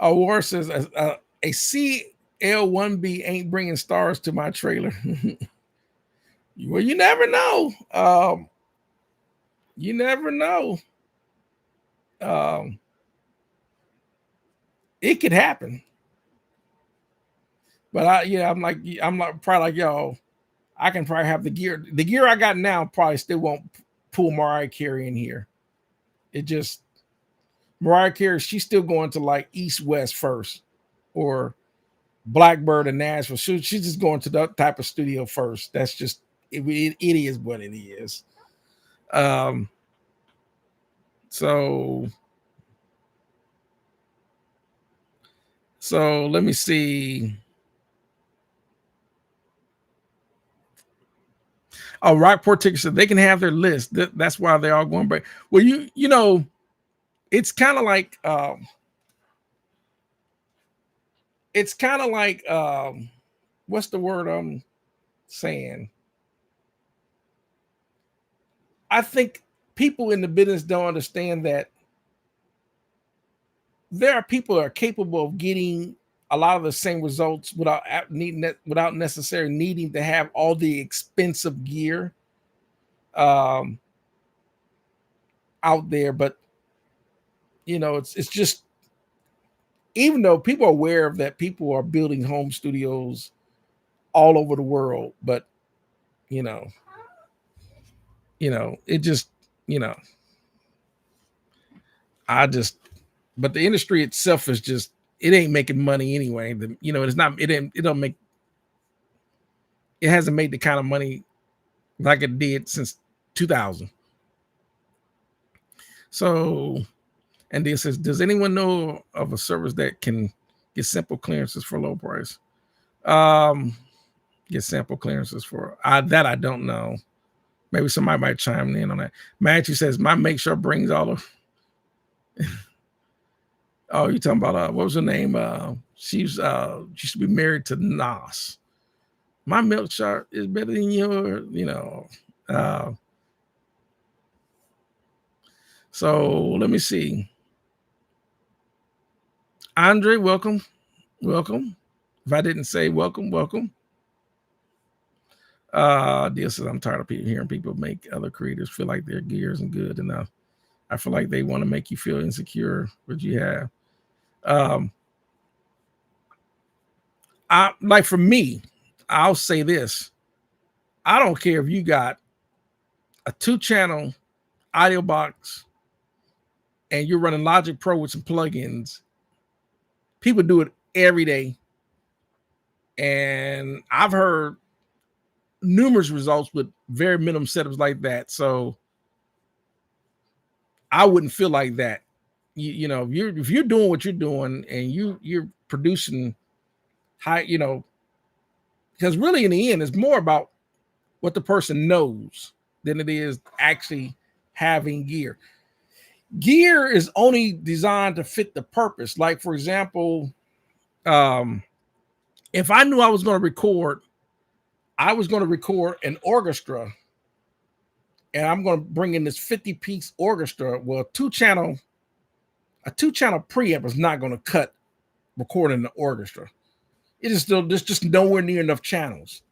War says a CL1B ain't bringing stars to my trailer. Well, you never know. You never know. It could happen. But I'm probably like, yo, I can probably have the gear. The gear I got now probably still won't pull Mariah Carey in here. It just Mariah Carey, she's still going to like East West first, or Blackbird and Nashville. She's just going to that type of studio first. That's just it is what it is. So let me see. Oh, Rockport Tigger said they can have their list. That's why they're all going back. Well, it's kind of like what's the word I'm saying? I think people in the business don't understand that there are people that are capable of getting a lot of the same results without necessarily needing to have all the expensive gear. um, out there. But it's just, even though people are aware of that, people are building home studios all over the world, but you know, it just, you know, I just, but the industry itself is just, it ain't making money anyway. It's not, it don't make, it hasn't made the kind of money like it did since 2000. So, and then says, does anyone know of a service that can get sample clearances for low price? Get sample clearances for that I don't know. Maybe somebody might chime in on that. Matthew says, my make sure brings all of. Oh, you talking about what was her name? She used to be married to Nas. My milk chart is better than your, so let me see. Andre, welcome. If I didn't say welcome. Deal says, I'm tired of hearing people make other creators feel like their gear isn't good enough. I feel like they want to make you feel insecure, what you have. Like for me, I'll say this. I don't care if you got a 2-channel audio box and you're running Logic Pro with some plugins. People do it every day. And I've heard numerous results with very minimum setups like that. So I wouldn't feel like that. If you're doing what you're doing and you're producing high, because really in the end, it's more about what the person knows than it is actually having gear. Gear is only designed to fit the purpose. Like, for example, if I knew I was going to record an orchestra and I'm going to bring in this 50-piece orchestra. Well, a two-channel preamp is not going to cut recording the orchestra. There's just nowhere near enough channels.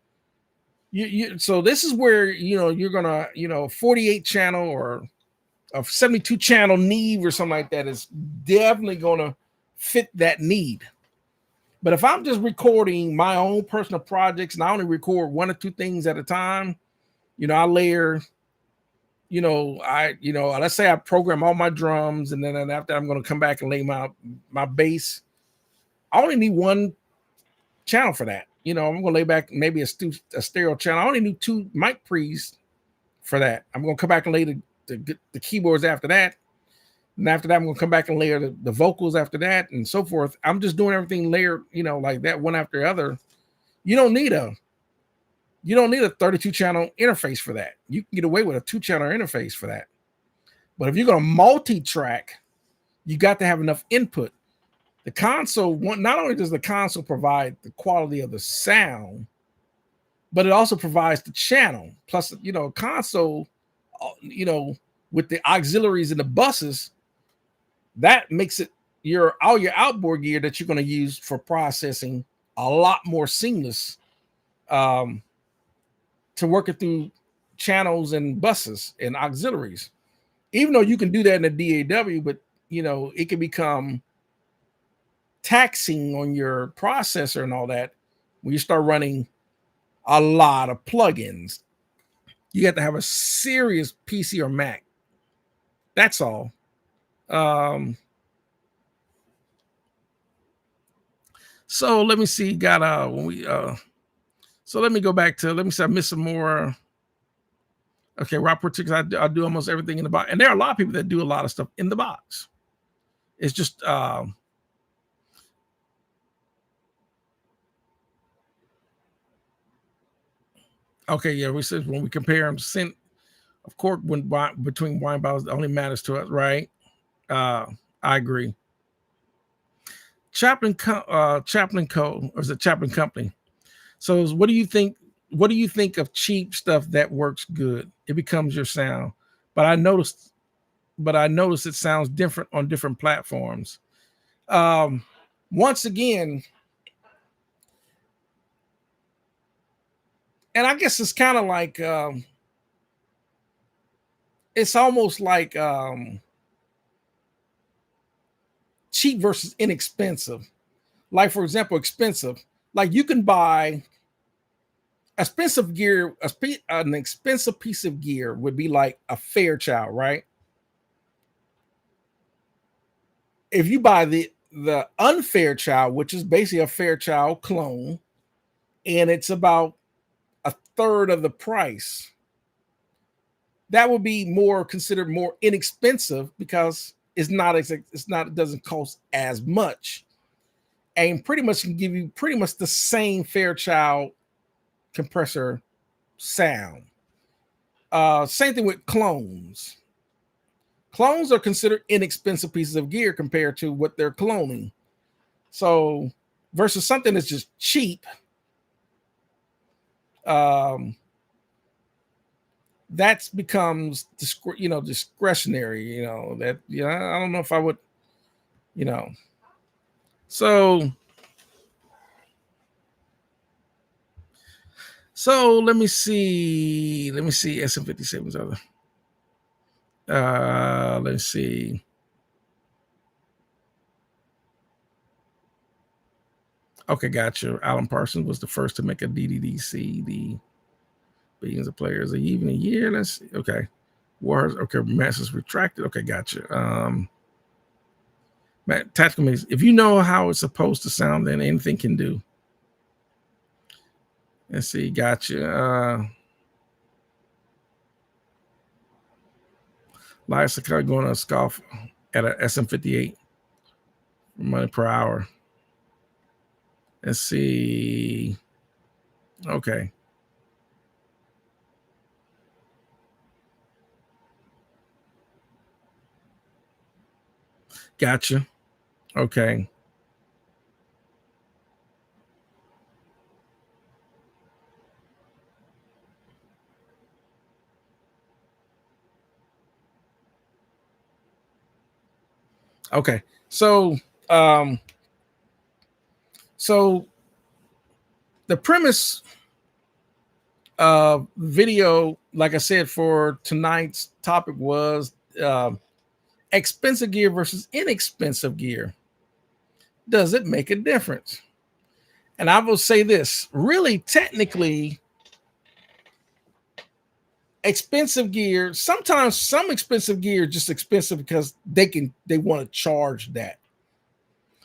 So this is where, you're going to, 48 channel or a 72 channel Neve or something like that is definitely going to fit that need. But if I'm just recording my own personal projects and I only record 1 or 2 things at a time, I layer, let's say I program all my drums and then after I'm going to come back and lay my bass. I only need 1 channel for that. I'm going to lay back maybe a stereo channel. I only need 2 mic pre's for that. I'm going to come back and lay the keyboards after that. And after that, I'm going to come back and layer the vocals after that and so forth. I'm just doing everything layered, like that, one after the other. You don't need a 32 channel interface for that. You can get away with a 2-channel interface for that. But if you're going to multi-track, you got to have enough input. The console, not only does the console provide the quality of the sound, but it also provides the channel. Plus, console, with the auxiliaries and the buses, that makes it all your outboard gear that you're going to use for processing a lot more seamless to work it through channels and buses and auxiliaries. Even though you can do that in a DAW, but it can become taxing on your processor and all that when you start running a lot of plugins. You have to have a serious PC or Mac. That's all. So let me see. So let me go back to, let me see. I missed some more. Okay, Rob Portics, I do almost everything in the box, and there are a lot of people that do a lot of stuff in the box. It's just okay. Yeah, we said when we compare them, of course, between wine bottles, it only matters to us, right? I agree. Chaplin Co. Or is it Chaplin Company? So what do you think? What do you think of cheap stuff that works good? It becomes your sound. But I noticed it sounds different on different platforms. Once again, and I guess it's kind of like it's almost like cheap versus inexpensive. Like for example, expensive. Like you can buy expensive gear, an expensive piece of gear would be like a Fairchild, right? If you buy the Unfairchild, which is basically a Fairchild clone, and it's about a third of the price, that would be more considered more inexpensive because it doesn't cost as much, and pretty much can give you pretty much the same Fairchild compressor sound. Same thing with clones. Clones are considered inexpensive pieces of gear compared to what they're cloning. So versus something that's just cheap, um, that becomes discretionary. I don't know if I would, you know. So let me see. Let me see SM57's other. Let's see. Okay, gotcha. Alan Parsons was the first to make a DDD CD. Billions of players even a year. Let's see. Okay. Wars. Okay. Masters retracted. Okay, gotcha. Tactical means if you know how it's supposed to sound, then anything can do. Let's see. Gotcha. Live Sakai going on a scoff at a SM58 money per hour. Let's see. Okay. Gotcha. Okay. Okay. Um, so the premise video, like I said, for tonight's topic was expensive gear versus inexpensive gear. Does it make a difference? And I will say this really, technically, expensive gear, sometimes some expensive gear is just expensive because they want to charge that.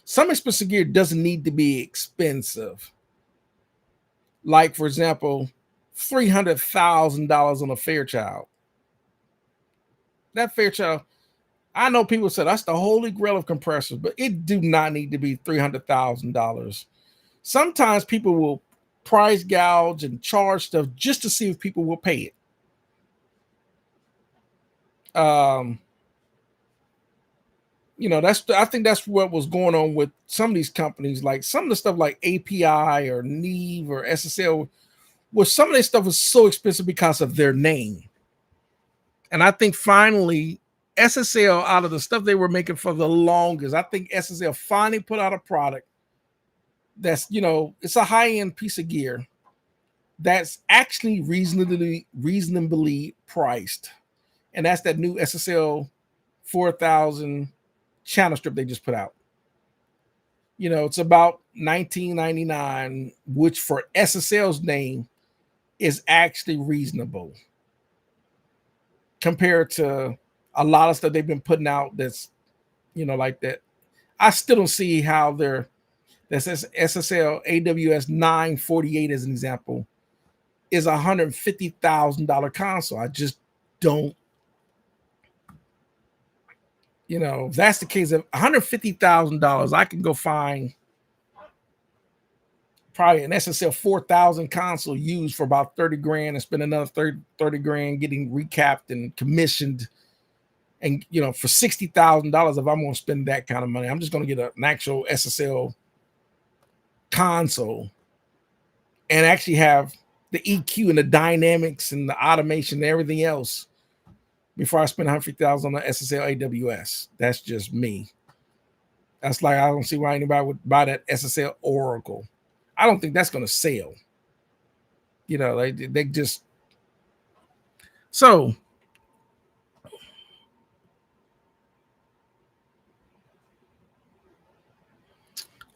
Some expensive gear doesn't need to be expensive. Like, for example, $300,000 on a Fairchild. That Fairchild, I know people say that's the holy grail of compressors, but it do not need to be $300,000. Sometimes people will price gouge and charge stuff just to see if people will pay it. I think that's what was going on with some of these companies, like some of the stuff like API or Neve or SSL, where some of their stuff was so expensive because of their name. And I think finally SSL, out of the stuff they were making for the longest, I think SSL finally put out a product that's, it's a high-end piece of gear that's actually reasonably priced. And that's that new SSL 4000 channel strip they just put out. It's about $19.99, which for SSL's name is actually reasonable compared to a lot of stuff they've been putting out that's, like that. I still don't see how that's SSL AWS 948 as an example is $150,000 console. I just don't, if that's the case, of $150,000, I can go find probably an SSL 4000 console used for about 30 grand and spend another 30 grand getting recapped and commissioned. And, for $60,000, if I'm going to spend that kind of money, I'm just going to get an actual SSL console and actually have the EQ and the dynamics and the automation and everything else before I spend $150,000 on the SSL AWS. That's just me. That's like, I don't see why anybody would buy that SSL Oracle. I don't think that's going to sell. They just. So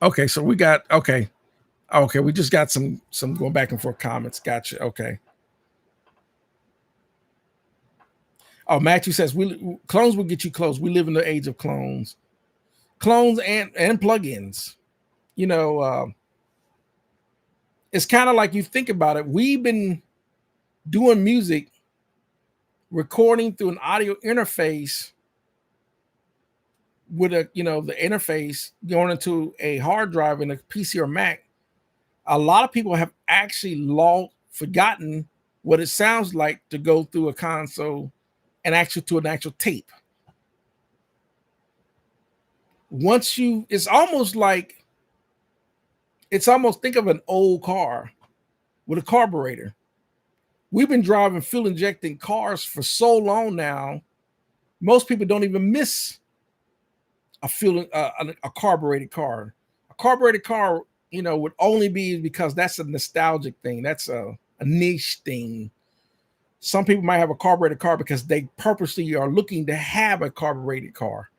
Okay, so we got okay. We just got some going back and forth comments. Gotcha. Okay. Oh, Matthew says clones will get you close. We live in the age of clones and plugins. You know, it's kind of like you think about it. We've been doing music, recording through an audio interface with the interface going into a hard drive in a PC or Mac. A lot of people have actually forgotten what it sounds like to go through a console and actually to an actual tape. It's almost think of an old car with a carburetor. We've been driving fuel injecting cars for so long now. Most people don't even miss a carbureted car. A carbureted car, would only be because that's a nostalgic thing. That's a niche thing. Some people might have a carbureted car because they purposely are looking to have a carbureted car.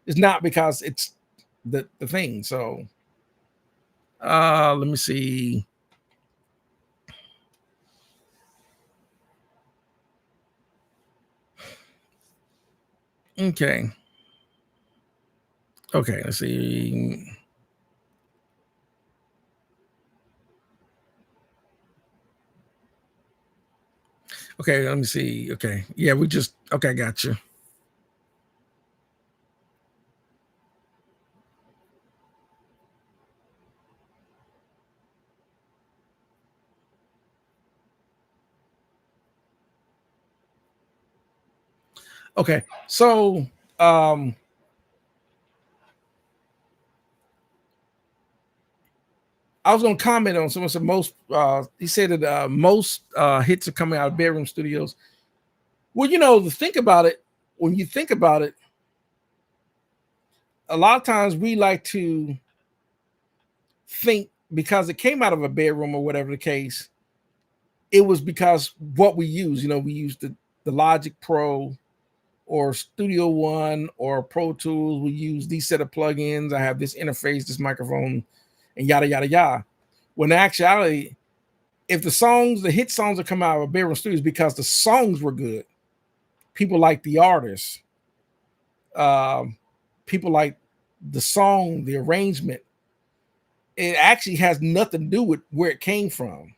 It's not because it's the thing. So let me see. Okay. Okay, let's see. Okay, let me see. Okay. Yeah, okay, gotcha. Okay, so I was gonna comment on someone said most he said that most hits are coming out of bedroom studios. Well, when you think about it, a lot of times we like to think because it came out of a bedroom or whatever the case, it was because what we use, we used the Logic Pro or Studio One or Pro Tools. We use these set of plugins. I have this interface, this microphone, and yada yada yada. When in actuality, if the hit songs that come out of a bedroom studios because the songs were good, people like the artists, people like the song, the arrangement. It actually has nothing to do with where it came from.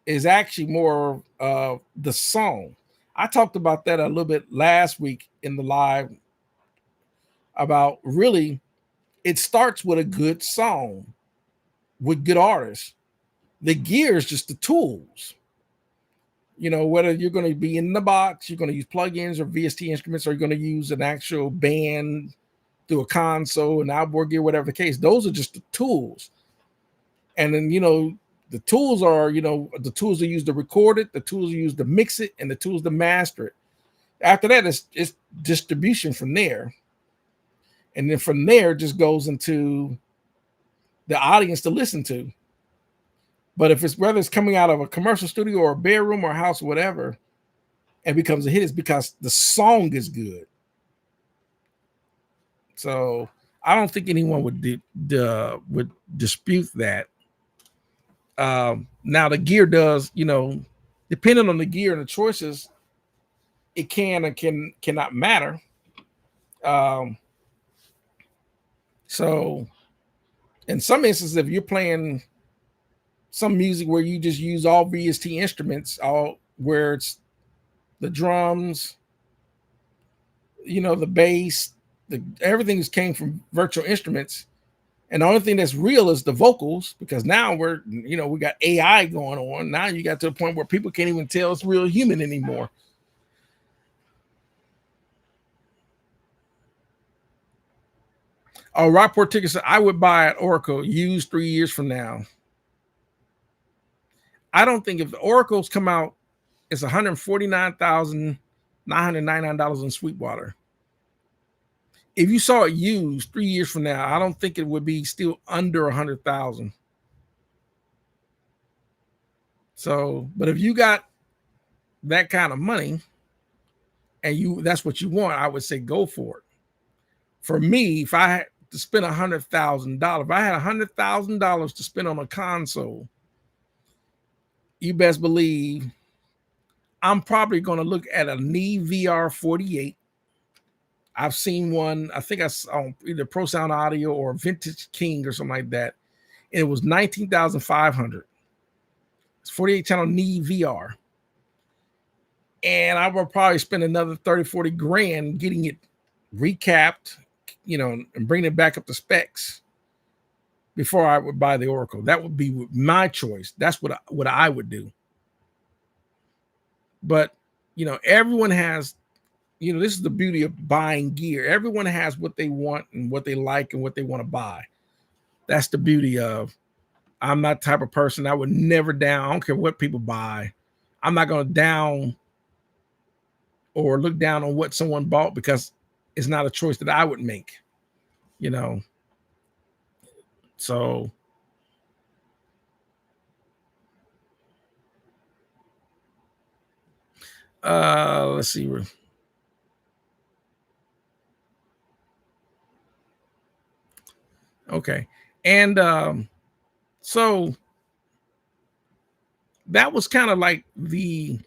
Is actually more the song. I talked about that a little bit last week in the live about really it starts with a good song with good artists. The gear is just the tools. Whether you're going to be in the box, you're going to use plugins or VST instruments, or you're going to use an actual band through a console and outboard gear, whatever the case. Those are just the tools. And then, the tools are, the tools are used to record it, the tools are used to mix it, and the tools to master it. After that, it's distribution from there. And then from there, it just goes into the audience to listen to. But whether it's coming out of a commercial studio or a bedroom or a house or whatever, and becomes a hit, it's because the song is good. So I don't think anyone would dispute that. Now the gear does, depending on the gear and the choices, it can and cannot matter. So in some instances, if you're playing some music where you just use all VST instruments, where it's the drums, the bass, everything just came from virtual instruments. And the only thing that's real is the vocals, because now we got AI going on. Now you got to the point where people can't even tell it's real human anymore. Oh, Rockport Ticket said, I would buy an Oracle used 3 years from now. I don't think if the Oracles come out, it's $149,999 in Sweetwater. If you saw it used 3 years from now, I don't think it would be still under 100,000. So, but if you got that kind of money and that's what you want, I would say go for it. For me, if I to spend $100,000, if I had $100,000 to spend on a console, you best believe I'm probably going to look at a Neve VR48. I've seen one, I think I saw either Pro Sound Audio or Vintage King or something like that. And it was $19,500. It's 48 channel Neve VR. And I will probably spend another 30, 40 grand getting it recapped, and bring it back up to specs before I would buy the Oracle. That would be my choice. That's what I would do. But, everyone has, this is the beauty of buying gear. Everyone has what they want and what they like and what they want to buy. That's the beauty of, I'm not the type of person I would never down. I don't care what people buy. I'm not going to down or look down on what someone bought because it's not a choice that I would make, So let's see. Okay. And so that was kind of like the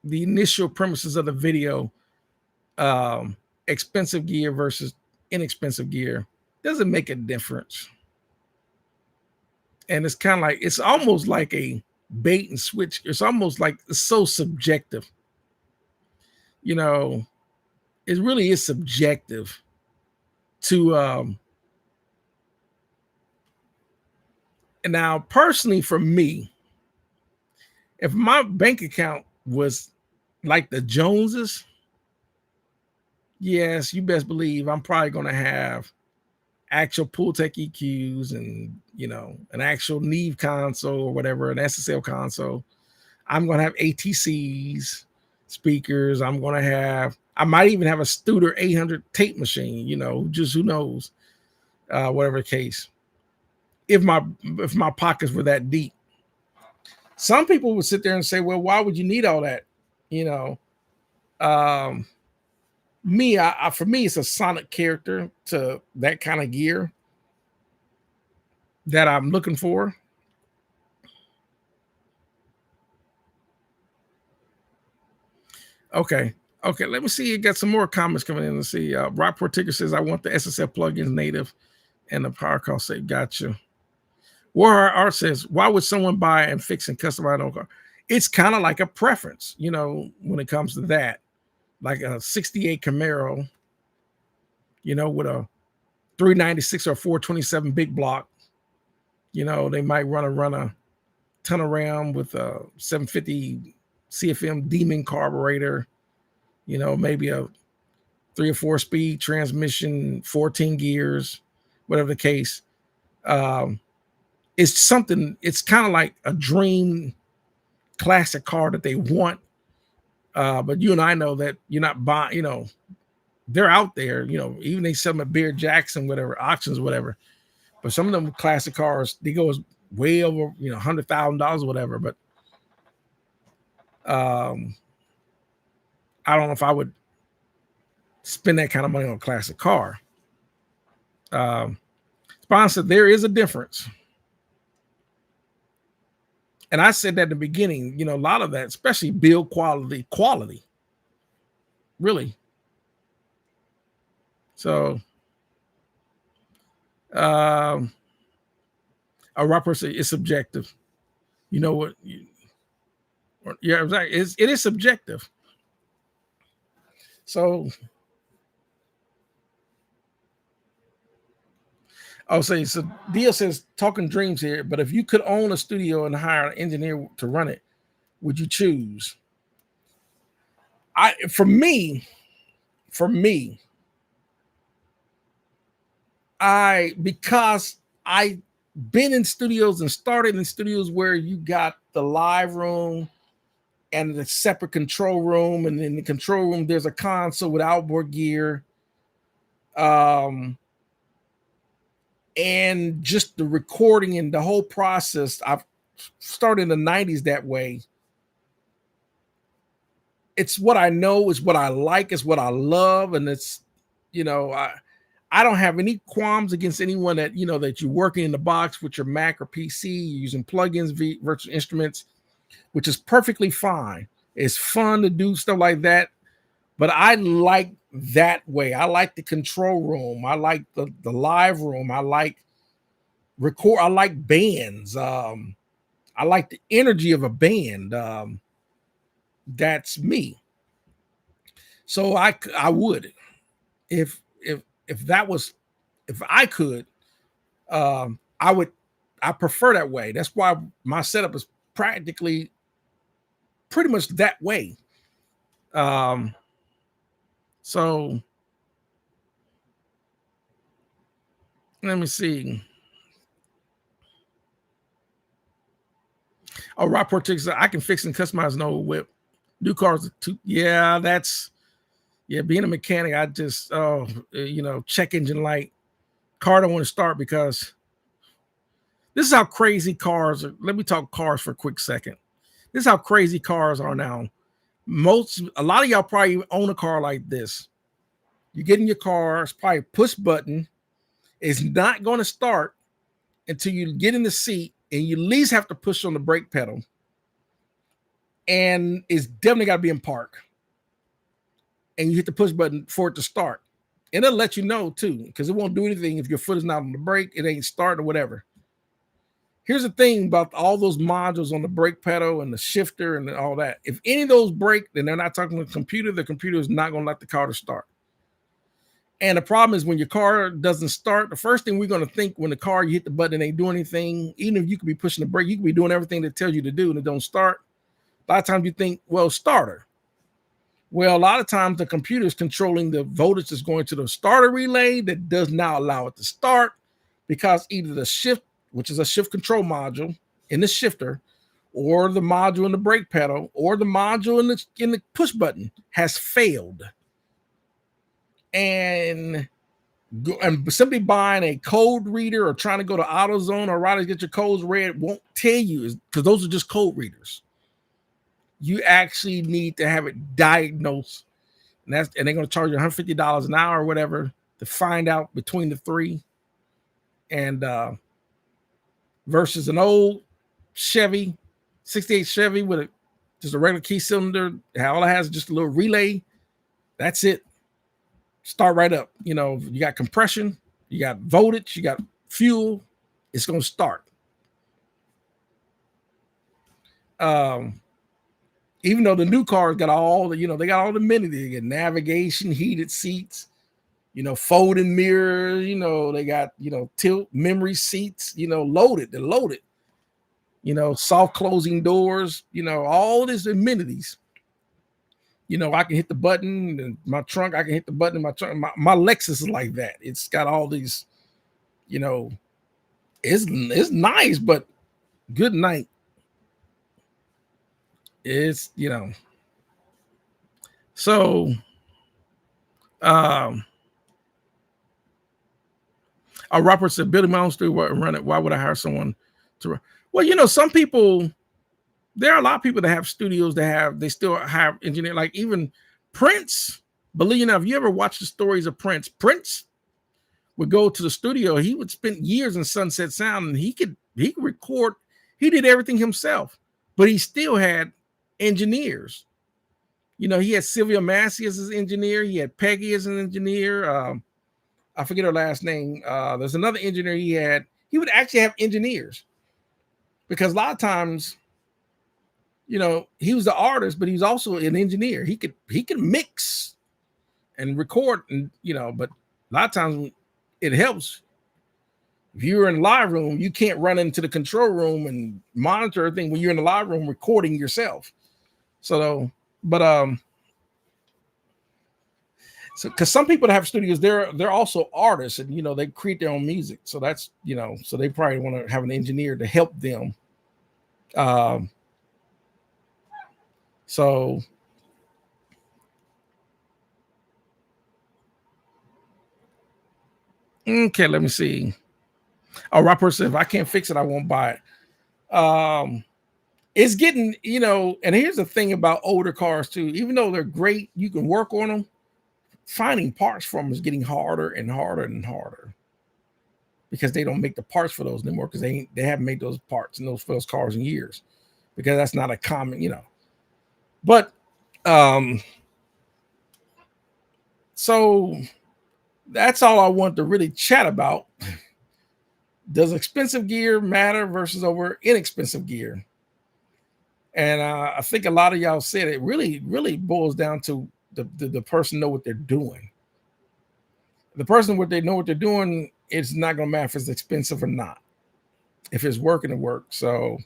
initial premises of the video. Expensive gear versus inexpensive gear doesn't make a difference. And it's kind of like, it's almost like a bait and switch. It's almost like it's so subjective. It really is subjective to and now personally for me, if my bank account was like the Joneses, yes, you best believe I'm probably going to have actual Pultec EQs and, an actual Neve console or whatever, an SSL console. I'm going to have ATCs, speakers. I might even have a Studer 800 tape machine, just who knows, whatever the case. If my pockets were that deep. Some people would sit there and say, well, why would you need all that? For me, it's a sonic character to that kind of gear that I'm looking for. Okay. Let me see. You got some more comments coming in. Let's see. Rockport Ticker says, I want the SSL plugins native and the power cost. Say, gotcha. Warhard Art says, why would someone buy and fix and customize their car? It's kind of like a preference, when it comes to that. Like a 68 Camaro, with a 396 or 427 big block. They might run a ton around with a 750 CFM Demon carburetor, maybe a 3 or 4 speed transmission, 14 gears, whatever the case. It's something, it's kind of like a dream classic car that they want. But you and I know that you're not buying, they're out there, even they sell them at Beard Jackson, whatever, auctions, whatever. But some of them classic cars, they go way over, $100,000 or whatever. But I don't know if I would spend that kind of money on a classic car. Sponsor, there is a difference. And I said that in the beginning, a lot of that, especially build quality, really. So, a rapper say it's subjective. You know what? Yeah, exactly. It is subjective. So, I'll say, so Dio says, talking dreams here, but if you could own a studio and hire an engineer to run it, would you choose? For me, because I been in studios and started in studios where you got the live room and the separate control room, and in the control room there's a console with outboard gear. And just the recording and the whole process, I've started in the 90s that way. It's what I know, is what I like, is what I love. And it's, I don't have any qualms against anyone that, that you're working in the box with your Mac or PC, you're using plugins, virtual instruments, which is perfectly fine. It's fun to do stuff like that. But I like that way. I like the control room. I like the live room. I like record. I like bands. I like the energy of a band. That's me. So I would, if that was, if I could, I would, I prefer that way. That's why my setup is practically pretty much that way. So let me see. Oh, Rockport Texas, I can fix and customize an old whip. New cars, yeah, that's, yeah, being a mechanic, I just, check engine light. Car don't want to start because this is how crazy cars are. Let me talk cars for a quick second. This is how crazy cars are now. A lot of y'all probably own a car like this. You get in your car, it's probably push button. It's not going to start until you get in the seat, and you at least have to push on the brake pedal. And it's definitely got to be in park. And you hit the push button for it to start. And it'll let you know too, because it won't do anything if your foot is not on the brake, it ain't starting or whatever. Here's the thing about all those modules on the brake pedal and the shifter and all that. If any of those break, then they're not talking to the computer is not going to let the car to start. And the problem is when your car doesn't start, the first thing we're going to think when the car, you hit the button, it ain't doing anything. Even if you could be pushing the brake, you could be doing everything that tells you to do and it don't start. A lot of times you think, well, starter. Well, a lot of times the computer is controlling the voltage that's going to the starter relay that does not allow it to start, because either the shift, which is a shift control module in the shifter, or the module in the brake pedal, or the module in the push button has failed. And simply buying a code reader or trying to go to AutoZone or Riley's get your codes read won't tell you, because those are just code readers. You actually need to have it diagnosed, and they're going to charge you $150 an hour or whatever to find out between the three. And versus an old Chevy, 68 Chevy with just a regular key cylinder, all it has is just a little relay. That's it. Start right up. You got compression, you got voltage, you got fuel. It's going to start. Even though the new cars got all the, they got all the amenities, they get navigation, heated seats, folding mirrors, they got, tilt memory seats, loaded, they're loaded, soft closing doors, all these amenities. I can hit the button in my trunk. I can hit the button in my trunk. My Lexus is like that. It's got all these, it's nice, but good night. It's, so, Robert said, building my own studio and run it. Why would I hire someone to run? Well, some people, there are a lot of people that have studios they still have engineer, like even Prince. Believe it or not, if you ever watch the stories of Prince would go to the studio. He would spend years in Sunset Sound, and he could record. He did everything himself, but he still had engineers. He had Sylvia Massey as his engineer. He had Peggy as an engineer. I forget her last name. There's another engineer he had. He would actually have engineers, because a lot of times, he was the artist, but he was also an engineer. He could mix and record, and but a lot of times it helps. If you're in the live room, you can't run into the control room and monitor everything when you're in the live room recording yourself. So, but because some people that have studios, they're also artists, and they create their own music. So that's so they probably want to have an engineer to help them. So okay, let me see. Oh, Robert said, if I can't fix it, I won't buy it. It's getting, and here's the thing about older cars too. Even though they're great, you can work on them. finding parts for them is getting harder and harder and harder because they don't make the parts for those anymore because they haven't made those parts and for those cars in years because that's not a common, But so that's all I want to really chat about. Does expensive gear matter versus over inexpensive gear? And I think a lot of y'all said it really, really boils down to the person know what they're doing. The person what they know what they're doing, it's not going to matter if it's expensive or not. If it's working, it works. So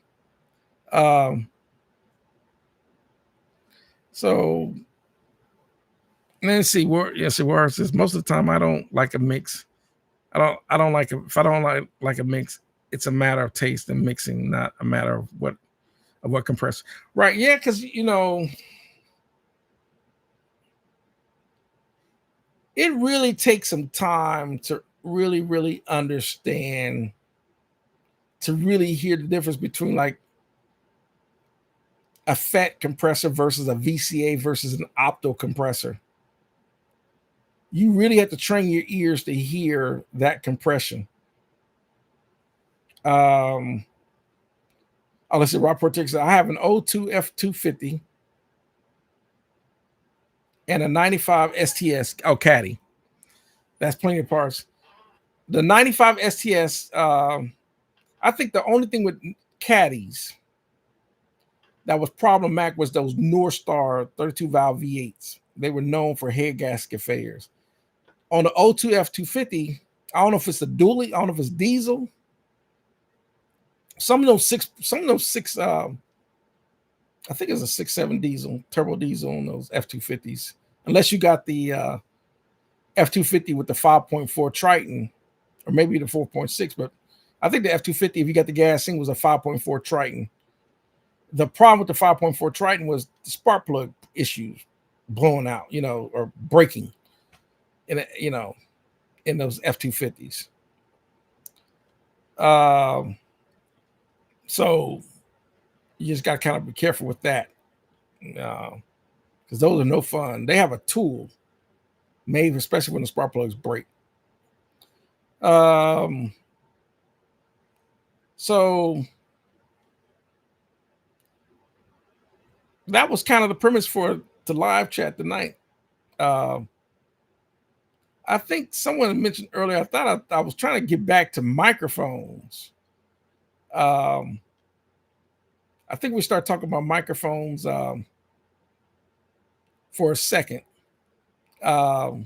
let's see where it says most of the time I don't like a mix. I don't like if I don't like a mix, it's a matter of taste and mixing, not a matter of what compressor. Right. Yeah, because it really takes some time to really, really understand, to really hear the difference between like a FET compressor versus a VCA versus an opto compressor. You really have to train your ears to hear that compression. Let's see, Rockport Texas. I have an 02 F250 and a 95 STS. Oh, Caddy. That's plenty of parts. The 95 STS, I think the only thing with Caddies that was problematic was those North Star 32 valve V8s. They were known for head gasket failures. On the 02 F250, I don't know if it's a dually, I don't know if it's diesel. Some of those six, I think it's a 6.7 diesel, turbo diesel on those F250s. Unless you got the F250 with the 5.4 Triton, or maybe the 4.6, but I think the F250, if you got the gas in, was a 5.4 Triton. The problem with the 5.4 Triton was the spark plug issues blowing out, or breaking in those F250s. So you just got to kind of be careful with that, because those are no fun. They have a tool made especially when the spark plugs break. So that was kind of the premise for the live chat tonight. I think someone mentioned earlier, I thought I was trying to get back to microphones. I think we start talking about microphones for a second. So,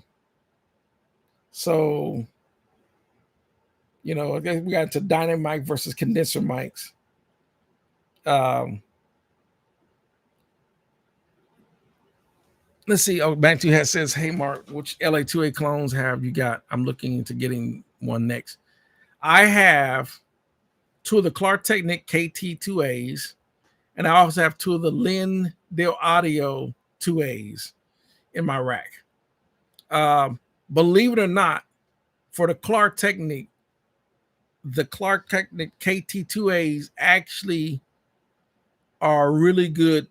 I guess we got into dynamic mic versus condenser mics. Let's see. Oh, Back to Hat says, "Hey Mark, which LA2A clones have you got? I'm looking into getting one next. I have two of the Clark Technic KT2As, and I also have two of the Lindale Audio 2As in my rack. Believe it or not, for the Clark Technic KT2As actually are really good,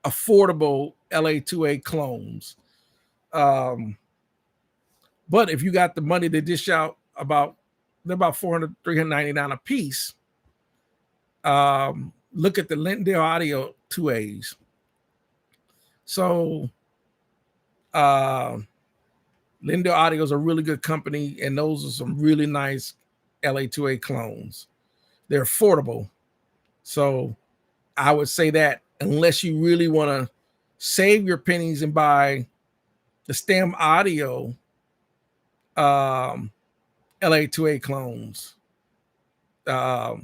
affordable LA2A clones. But if you got the money to dish out, they're about $400, $399 a piece. Look at the Lindale Audio 2As. So Lindale Audio is a really good company, and those are some really nice LA2A clones. They're affordable. So I would say that unless you really want to save your pennies and buy the STEM Audio LA2A clones, I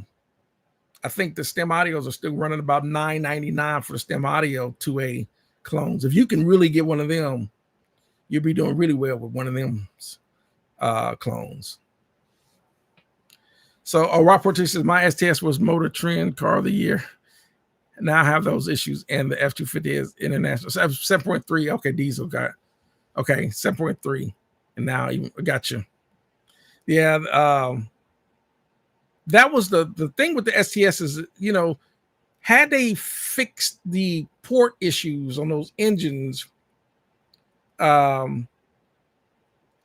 think the STEM Audios are still running about $999 for the STEM Audio 2A clones. If you can really get one of them, you'll be doing really well with one of them clones. So, Rockport says, my STS was Motor Trend Car of the Year. Now I have those issues, and the F250 is international. 7.3, okay, diesel got, okay, 7.3, and now I got you. Yeah, that was the thing with the STS is, had they fixed the port issues on those engines um,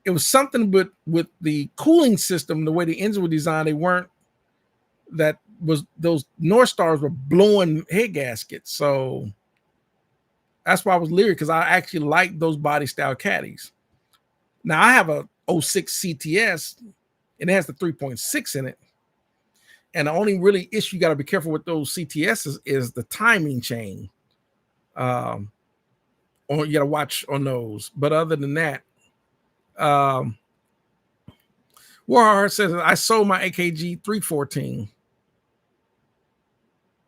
it was something with the cooling system, the way the engine was designed, they weren't that was those North Stars were blowing head gaskets. So that's why I was leery, because I actually like those body style caddies. Now I have a '06 CTS and it has the 3.6 in it. And the only really issue you got to be careful with those CTSs is the timing chain. Or you got to watch on those. But other than that, Warhard says I sold my AKG 314.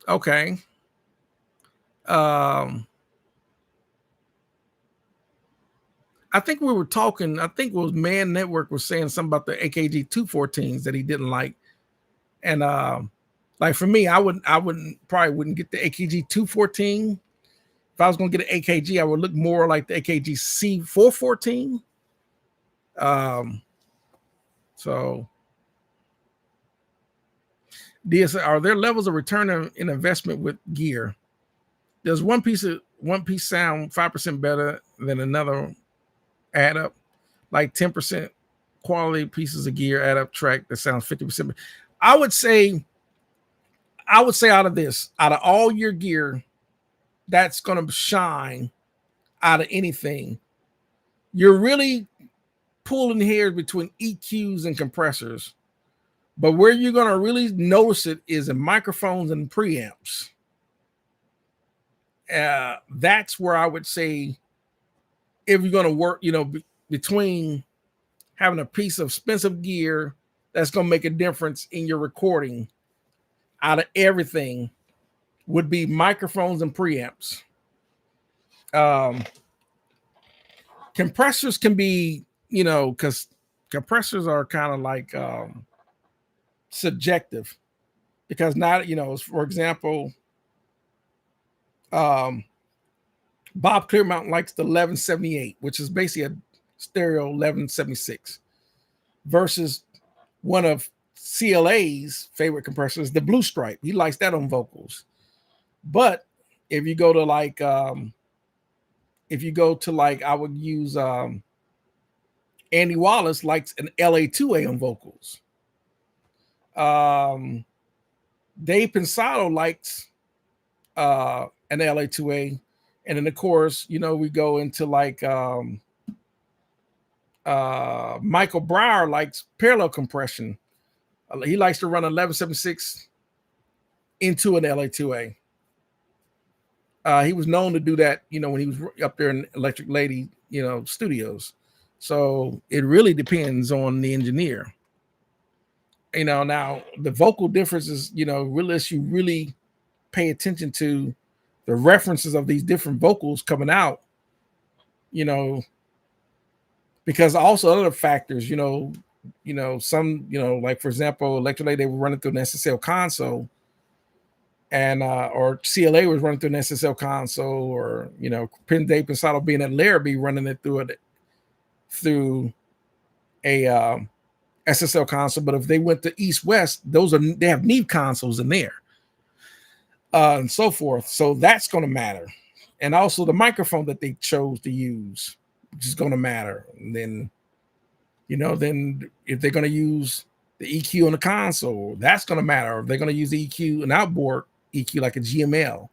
Okay. I think we were talking, I think it was Man Network was saying something about the AKG 214s that he didn't like. And like for me, I wouldn't probably wouldn't get the AKG 214. If I was going to get an AKG, I would look more like the AKG C414. So are there levels of return in investment with gear? Does one piece sound 5% better than another add up? Like 10% quality pieces of gear add up track that sounds 50%. I would say out of all your gear that's going to shine out of anything, you're really pulling hairs between EQs and compressors. But where you're going to really notice it is in microphones and preamps. That's where I would say, if you're going to work, between having a piece of expensive gear that's going to make a difference in your recording, out of everything, would be microphones and preamps. Compressors can be, because compressors are kind of like subjective, because not, for example, Bob Clearmountain likes the 1178, which is basically a stereo 1176, versus one of CLA's favorite compressors, the Blue Stripe. He likes that on vocals. But if you go to I would use Andy Wallace likes an LA2A on vocals. Dave Pensado likes an LA2A, and then of course, we go into Michael Breyer likes parallel compression. He likes to run 1176 into an LA2A. He was known to do that, when he was up there in Electric Lady, studios. So it really depends on the engineer. Now the vocal differences, really, you really pay attention to the references of these different vocals coming out, because also other factors, some, like for example, Electric Lady, they were running through an SSL console, and or CLA was running through an SSL console, or Penn Dave Pensado being at Larrabee running it through a SSL console. But if they went to East West, they have Neve consoles in there, and so forth. So that's going to matter, and also the microphone that they chose to use, which is going to matter. And then, then if they're going to use the EQ on the console, that's going to matter. If they're going to use the EQ, an outboard EQ like a GML,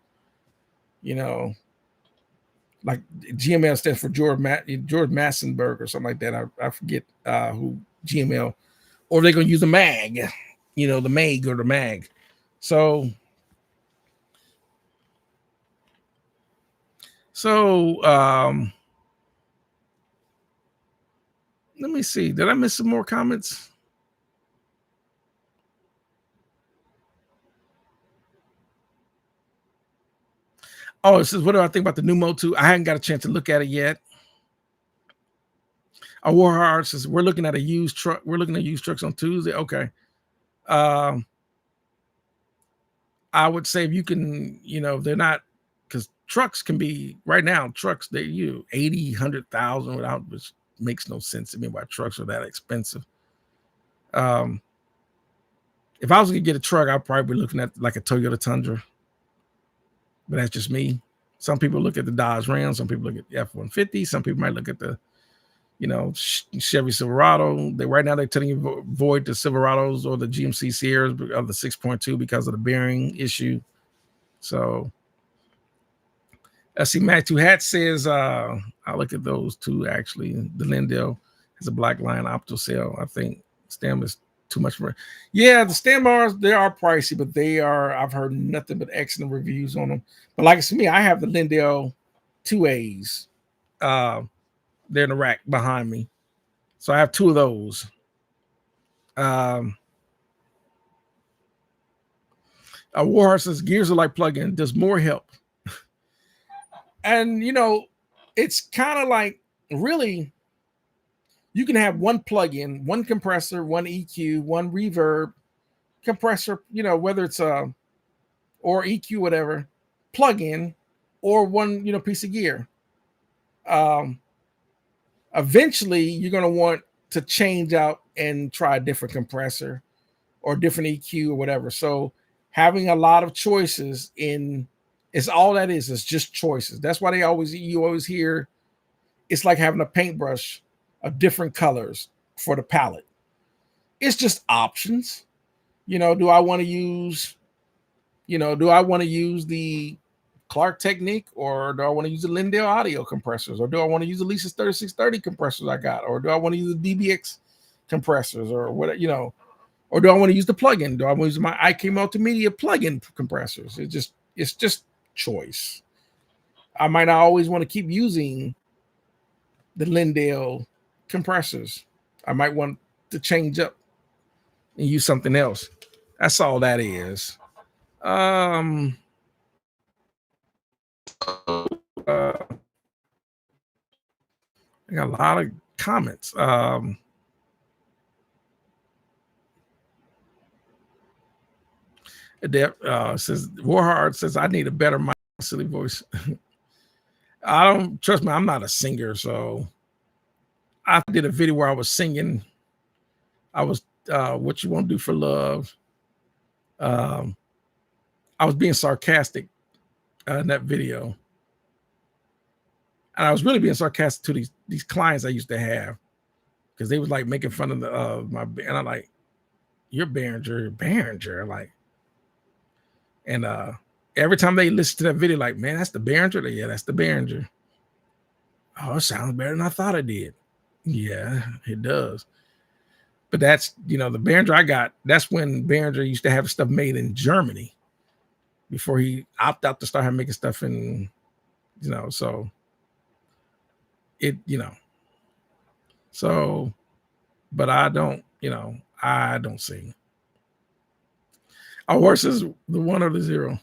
like GML stands for George Massenberg or something like that. I forget who GML, or they're going to use the MAG, the MAG or the MAG. So let me see. Did I miss some more comments? Oh, it says, what do I think about the new Mode 2? I hadn't got a chance to look at it yet. Warhard says, we're looking at a used truck. We're looking at used trucks on Tuesday. Okay. I would say if you can, they're not, because trucks can be, right now, trucks, they 80, 100,000 without, which makes no sense to me why trucks are that expensive. If I was going to get a truck, I'd probably be looking at like a Toyota Tundra. But that's just me. Some people look at the Dodge Ram, some people look at the F-150, some people might look at the, Chevy Silverado. Right now they're telling you avoid the Silverados or the GMC Sierras of the 6.2 because of the bearing issue. So let's see. Matthew Hat says, I'll look at those two actually. The Lindell has a black line opto cell. I think stem is too much for. Yeah, the stem bars, they are pricey, but I've heard nothing but excellent reviews on them. But like it's me, I have the Lindell 2As. They're in the rack behind me. So I have two of those. Warhorse says gears are like plug-in. Does more help? And it's kind of like, really, you can have one plug-in, one compressor, one EQ, one reverb compressor, whether it's or EQ, whatever, plug-in, or one piece of gear. Eventually you're going to want to change out and try a different compressor or different EQ or whatever. So having a lot of choices is all that is. It's just choices. That's why you always hear it's like having a paintbrush of different colors for the palette. It's just options. Do I want to use the Clark Technique, or do I want to use the Lindell audio compressors, or do I want to use the Alesis 3630 compressors I got, or do I want to use the DBX compressors, or what, or do I want to use the plugin? Do I want to use my IK Multimedia plugin compressors? It's just choice. I might not always want to keep using the Lindell compressors. I might want to change up and use something else. That's all that is. I got a lot of comments. Says Warhard says I need a better mic, silly voice. I don't trust me. I'm not a singer, so I did a video where I was singing. I was "What You Want to Do for Love." I was being sarcastic in that video. And I was really being sarcastic to these clients I used to have, because they was like making fun of my, and I'm like, "You're Behringer," like, and every time they listen to that video, like, "Man, that's the Behringer." Yeah, that's the Behringer. Oh, it sounds better than I thought it did. Yeah, it does. But that's the Behringer I got. That's when Behringer used to have stuff made in Germany before he opted out to start making stuff in, so. So, but I don't sing. Our horse is the 1 or the 0.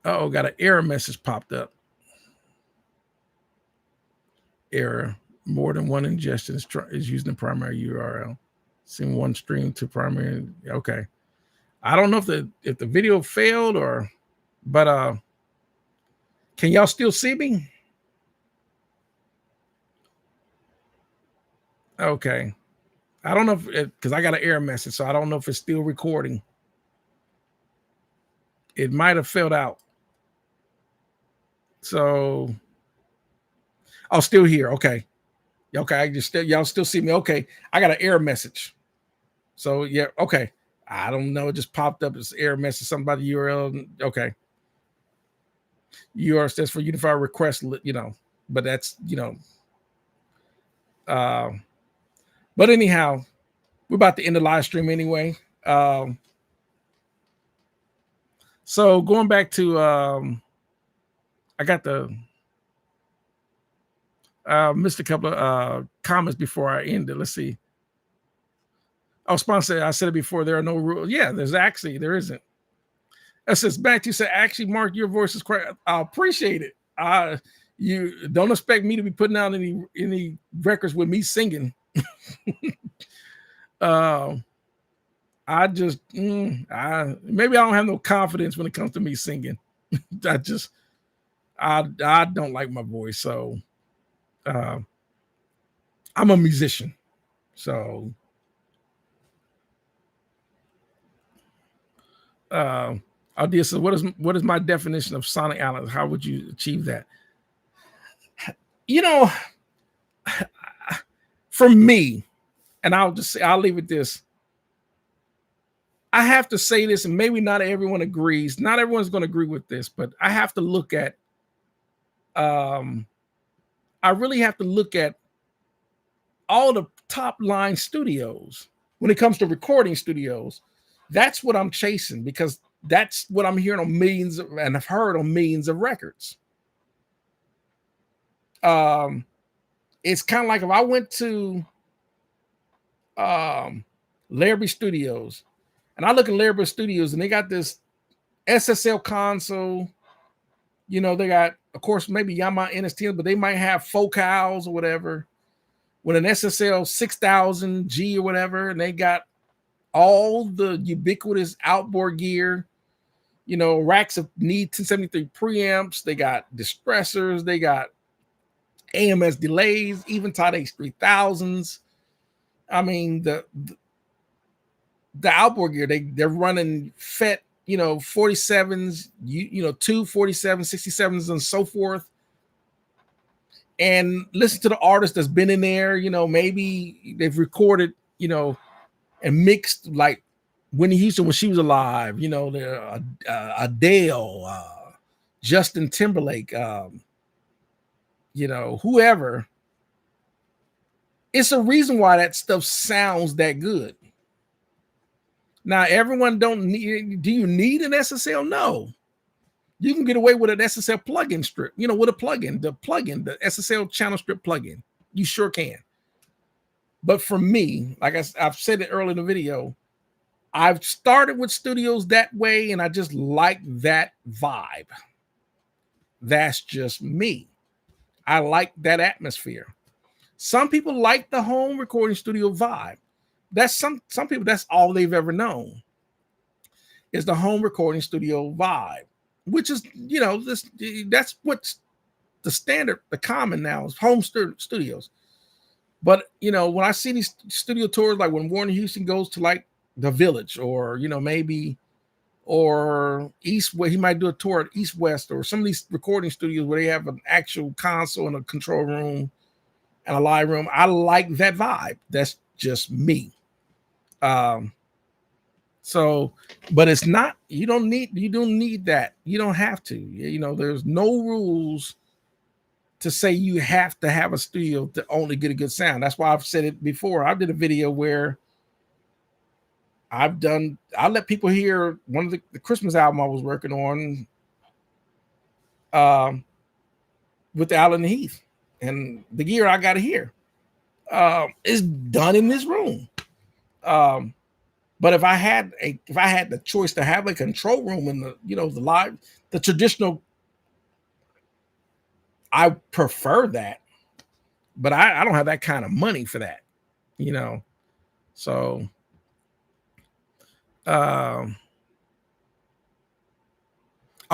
Oh, got an error message popped up. Error. More than one ingestion is using the primary URL. Send one stream to primary. Okay. I don't know if the video failed but can y'all still see me? Okay. I don't know because I got an error message, so I don't know if it's still recording. It might have failed out. So, still here. Okay. Y'all still see me. Okay. I got an error message. So yeah. Okay. I don't know. It just popped up as error message, something about the URL. Okay. URL stands for Unified Request, but that's, but anyhow, we're about to end the live stream anyway. So going back to, I got missed a couple of comments before I end it. Let's see. Sponsor, I said it before, there are no rules. Yeah, there isn't. That says Matthew said, actually, Mark, your voice is quite, I appreciate it. You don't expect me to be putting out any records with me singing. I just maybe I don't have no confidence when it comes to me singing. I don't like my voice, so I'm a musician. So Uh, Aldia says, what is my definition of sonic islands? How would you achieve that? You know, for me, and I'll leave it this. I have to say this, and maybe not everyone agrees. Not everyone's going to agree with this, but I have to look at. I really have to look at all the top line studios when it comes to recording studios. That's what I'm chasing because that's what I'm hearing on millions and I've heard on millions of records. It's kind of like if I went to Larrabee Studios and I look at Larrabee Studios and they got this SSL console. You know, they got, of course, maybe Yamaha NS10, but they might have focals or whatever with an SSL 6000G or whatever. And they got all the ubiquitous outboard gear, you know, racks of Need 1073 preamps. They got distressors. They got AMS delays, Eventide H3000s. I mean, the outboard gear, they're running FET, you know, 47s, you know, 247, 67s, and so forth. And listen to the artist that's been in there, you know, maybe they've recorded, you know, and mixed like Whitney Houston when she was alive, you know, Adele, Justin Timberlake, you know, whoever. It's a reason why that stuff sounds that good. Now, everyone don't need. Do you need an SSL? No. You can get away with an SSL plugin strip, you know, with a plugin, the SSL channel strip plugin. You sure can. But for me, like I've said it earlier in the video, I've started with studios that way, and I just like that vibe. That's just me. I like that atmosphere. Some people like the home recording studio vibe. That's some people, that's all they've ever known is the home recording studio vibe, which is, you know, that's what's the standard, the common now is home studios. But, you know, when I see these studio tours, like when Warren Houston goes to like the Village or, you know, maybe, or East, where he might do a tour at East West or some of these recording studios where they have an actual console and a control room and a live room. I like that vibe. That's just me. So, but it's not, you don't need that. You don't have to, you know, there's no rules to say you have to have a studio to only get a good sound. That's why I've said it before. I did a video where I let people hear one of the Christmas album I was working on with Alan Heath, and the gear I got to hear is done in this room. But if I had the choice to have a control room in the, you know, the traditional, I prefer that, but I don't have that kind of money for that, you know. So oh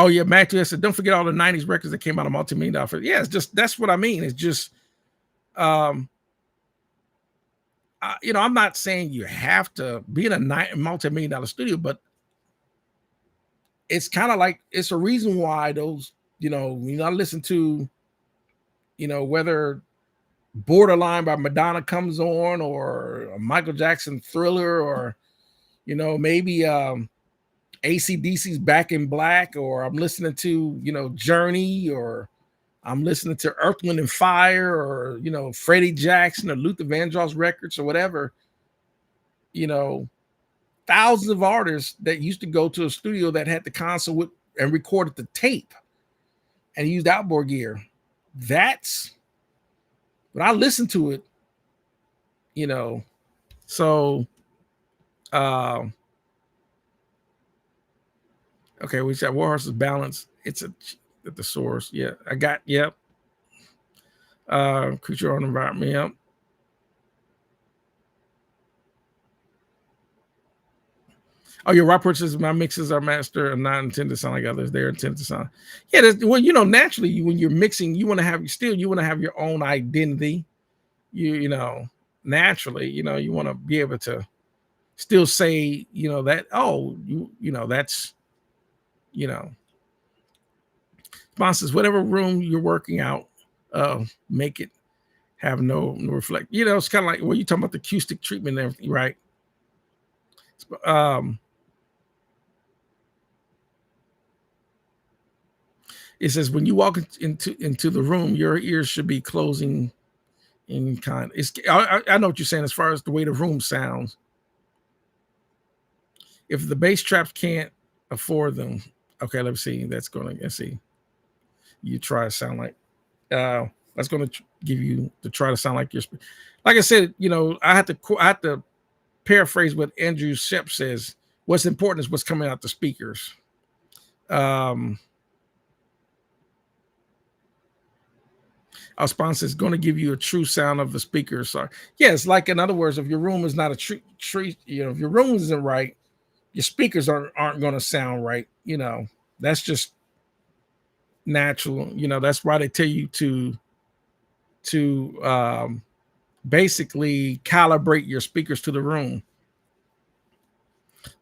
yeah, Matthew said, don't forget all the 90s records that came out of multi-million dollar. Yeah, it's just, that's what I mean. It's just you know, I'm not saying you have to be in a multi-million dollar studio, but it's kind of like, it's a reason why those, you know, when I listen to, you know, whether Borderline by Madonna comes on or a Michael Jackson Thriller, or, you know, maybe AC/DC's Back in Black, or I'm listening to, you know, Journey, or I'm listening to Earth, Wind and Fire, or, you know, Freddie Jackson or Luther Vandross records or whatever, you know, thousands of artists that used to go to a studio that had the console with and recorded the tape and used outboard gear. That's when I listen to it, you know. So okay, we said Warhorse's Balance. It's at the source. Yeah, I got, yep. Creature on Environment, yep. Oh, your Robert says my mixes are master and not intended to sound like others. They're intended to sound. Yeah, well, you know, naturally, when you're mixing, you want to have your own identity. You know, naturally, you know, you want to be able to still say, that, oh, that's, you know, sponsors, whatever room you're working out, make it have no reflect. It's kind of like, well, you talking about the acoustic treatment and everything, right? Um, it says when you walk into the room, your ears should be closing in kind. I know what you're saying as far as the way the room sounds. If the bass traps can't afford them, okay, let's see. Let's see. You try to sound like that's going to give you to try to sound like your. Like I said, I have to paraphrase what Andrew Shep says. What's important is what's coming out the speakers. Our sponsor is going to give you a true sound of the speakers. So, yes, like in other words, if your room is not a tree, if your room isn't right, your speakers aren't going to sound right. That's just natural. That's why they tell you to basically calibrate your speakers to the room.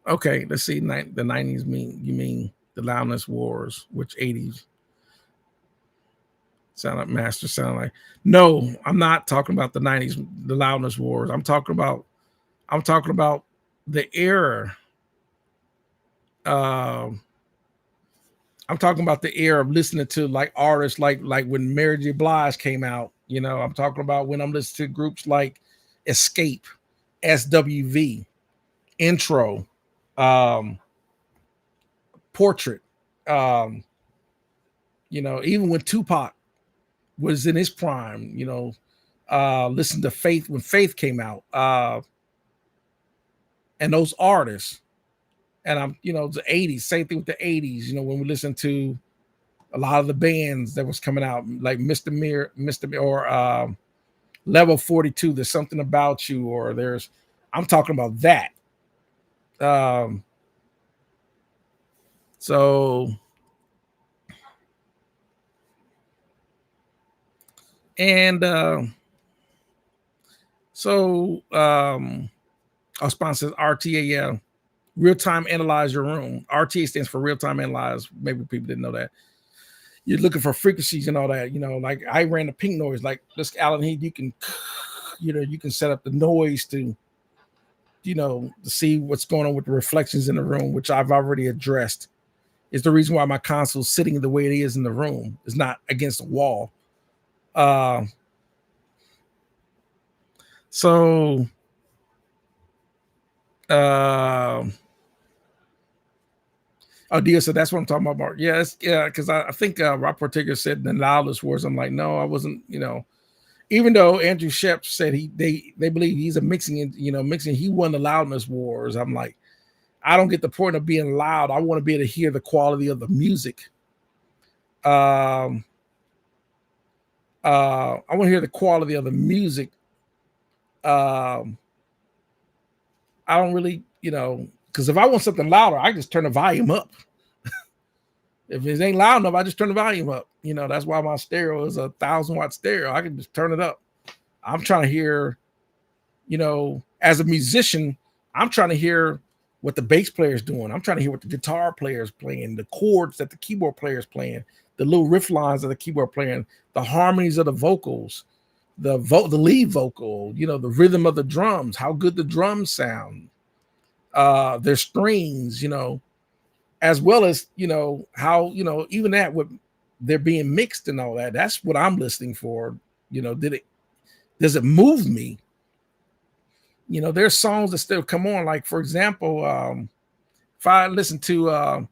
Okay, let's see. The 90s mean the loudness wars, which 80s sound like master sound like. No, I'm not talking about the 90s, the loudness wars. I'm talking about the era. I'm talking about the era of listening to like artists like when Mary J. Blige came out. I'm talking about when I'm listening to groups like Escape, SWV, Intro, Portrait. Even when Tupac was in his prime, listen to Faith when Faith came out, and those artists. And I'm, the 80s, same thing with the 80s, when we listen to a lot of the bands that was coming out, like or Level 42, There's Something About You, or I'm talking about that. So, and our sponsor is RTA, Real Time Analyze Your Room. RTA stands for Real Time Analyze. Maybe people didn't know that. You're looking for frequencies and all that, like I ran the pink noise, like this Alan Heath, you can set up the noise to see what's going on with the reflections in the room, which I've already addressed. Is the reason why my console's sitting the way it is in the room. It's not against the wall. So Dia said that's what I'm talking about. Yeah, because I think Rob Portega said the loudest words. I'm like, no, I wasn't. Even though Andrew Shep said they believe he's a mixing. He won the loudness wars. I'm like, I don't get the point of being loud. I want to be able to hear the quality of the music. I want to hear the quality of the music. I don't really, because if I want something louder, I just turn the volume up. If it ain't loud enough, I just turn the volume up. That's why my stereo is a 1,000-watt stereo. I can just turn it up. I'm trying to hear, as a musician, I'm trying to hear what the bass player is doing. I'm trying to hear what the guitar player is playing, the chords that the keyboard player is playing, the little riff lines of the keyboard playing, the harmonies of the vocals, the lead vocal, the rhythm of the drums, how good the drums sound, their strings, as well as, how, even that with they're being mixed and all that. That's what I'm listening for. Does it move me? There's songs that still come on. Like, for example, if I listen to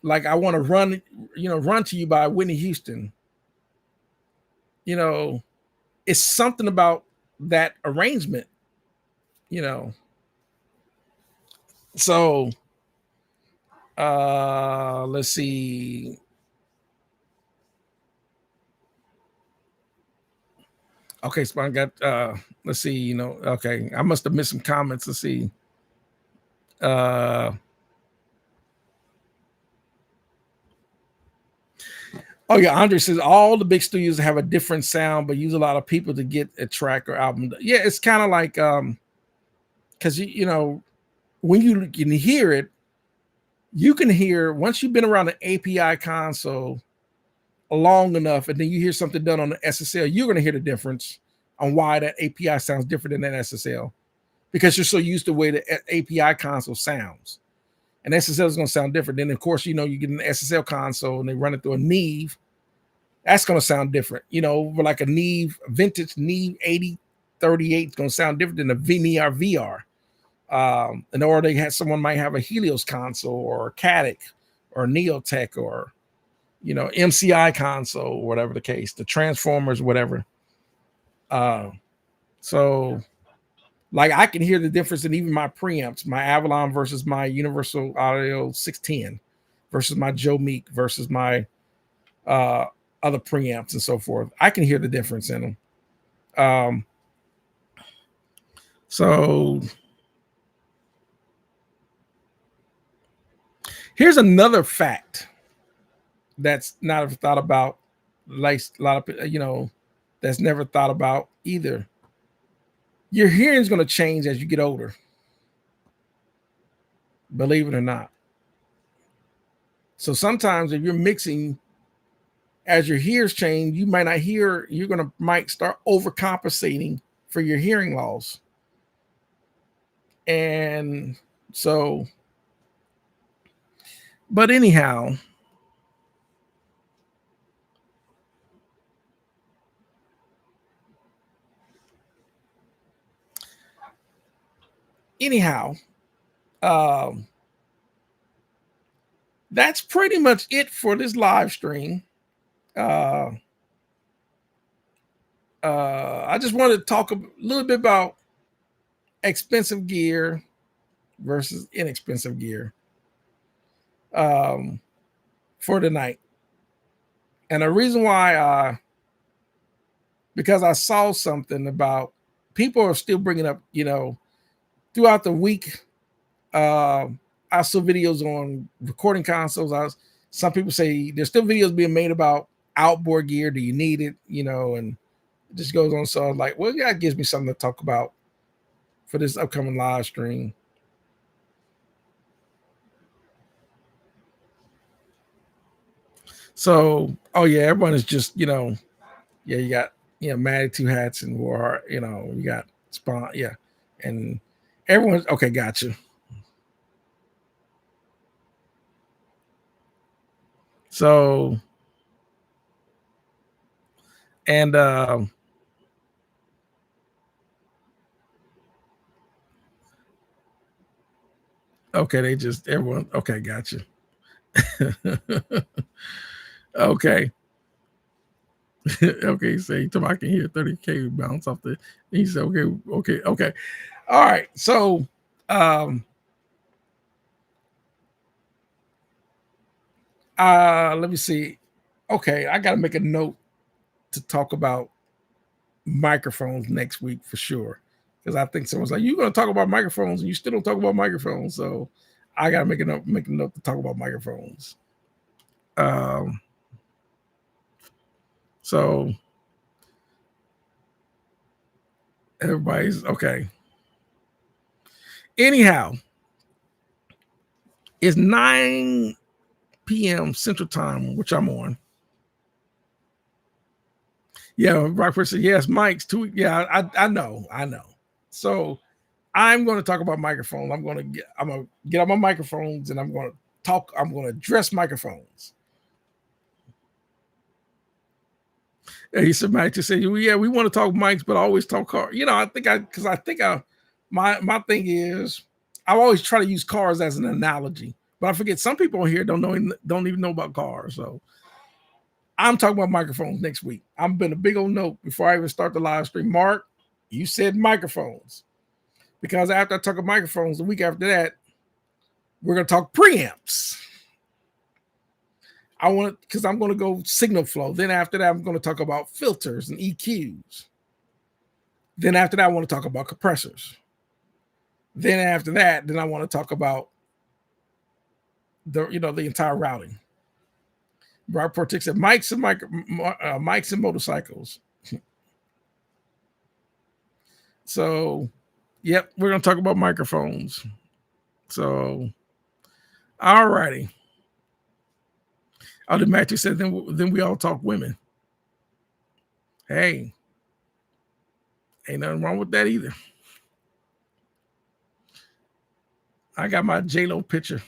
like I Want to Run, Run to You by Whitney Houston, it's something about that arrangement, So let's see. Okay, so I got let's see, okay. I must have missed some comments. Let's see. Oh yeah, Andre says all the big studios have a different sound, but use a lot of people to get a track or album. Yeah, it's kind of like because you know when you can hear it, you can hear once you've been around the API console long enough, and then you hear something done on the SSL, you're going to hear the difference on why that API sounds different than that SSL because you're so used to the way the API console sounds. And SSL is going to sound different. Then, of course, you know, you get an SSL console and they run it through a Neve. That's going to sound different. You know, like a Neve, vintage Neve 8038 is going to sound different than a Veneer VR. And or they had someone might have a Helios console or a Cadec or Neotech or, you know, MCI console or whatever the case, the Transformers, whatever. So like I can hear the difference in even my preamps, my Avalon versus my Universal Audio 610 versus my Joe Meek versus my other preamps and so forth. I can hear the difference in them. So here's another fact that's not thought about, like a lot of, you know, that's never thought about either. Your hearing is going to change as you get older. Believe it or not. So sometimes if you're mixing, as your hears change, you might not hear, you're going to might start overcompensating for your hearing loss. And so, but anyhow, that's pretty much it for this live stream. I just wanted to talk a little bit about expensive gear versus inexpensive gear for tonight. And the reason why, because I saw something about people are still bringing up, you know, throughout the week. I saw videos on recording consoles. Some people say there's still videos being made about outboard gear. Do you need it? You know, and it just goes on. So I'm like, well, that gives me something to talk about for this upcoming live stream. So, oh yeah, everyone is just, you know, yeah, you got, you know, Maddie Two Hats and War, you know, you got Spawn, yeah, and everyone's okay, gotcha. So, and okay, they just everyone, okay, gotcha. Okay. Okay, say so I can hear 30K bounce off the. He said, okay. All right. So let me see. Okay, I gotta make a note to talk about microphones next week for sure. Because I think someone's like, you're gonna talk about microphones and you still don't talk about microphones. So I gotta make a note to talk about microphones. So everybody's okay. Anyhow, it's 9 p.m. Central Time, which I'm on. Yeah, Rockford said, yes, Mike's too. Yeah, I know. So I'm going to talk about microphones. I'm going to get on my microphones and I'm going to talk. I'm going to address microphones. And he said, Mike just said, well, yeah, we want to talk mics, but I always talk car. You know, my thing is I always try to use cars as an analogy, but I forget some people here don't even know about cars. So I'm talking about microphones next week. I'm been a big old note before I even start the live stream. Mark, you said microphones. Because after I talk about microphones, the week after that, we're going to talk preamps. Because I'm going to go signal flow. Then after that, I'm going to talk about filters and EQs. Then after that, I want to talk about compressors. Then after that, I want to talk about the entire routing. Brock Portick said mics and motorcycles. So Yep, we're gonna talk about microphones. So, all righty. Oh, the Matthew said, then we all talk women. Hey, ain't nothing wrong with that either. I got my J-Lo picture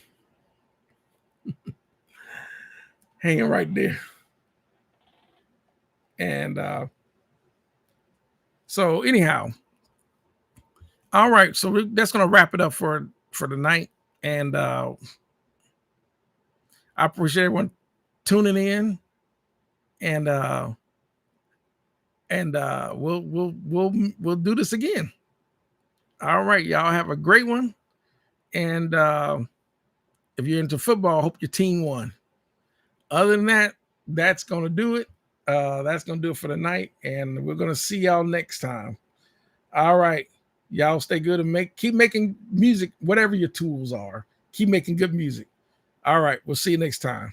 hanging right there. And so anyhow, all right. So that's gonna wrap it up for the night. And I appreciate everyone tuning in. And we'll do this again. All right, y'all have a great one. And if you're into football, I hope your team won. Other than that, that's gonna do it. That's gonna do it for the night, and we're gonna see y'all next time. All right, y'all stay good and keep making music, whatever your tools are. Keep making good music. All right, we'll see you next time.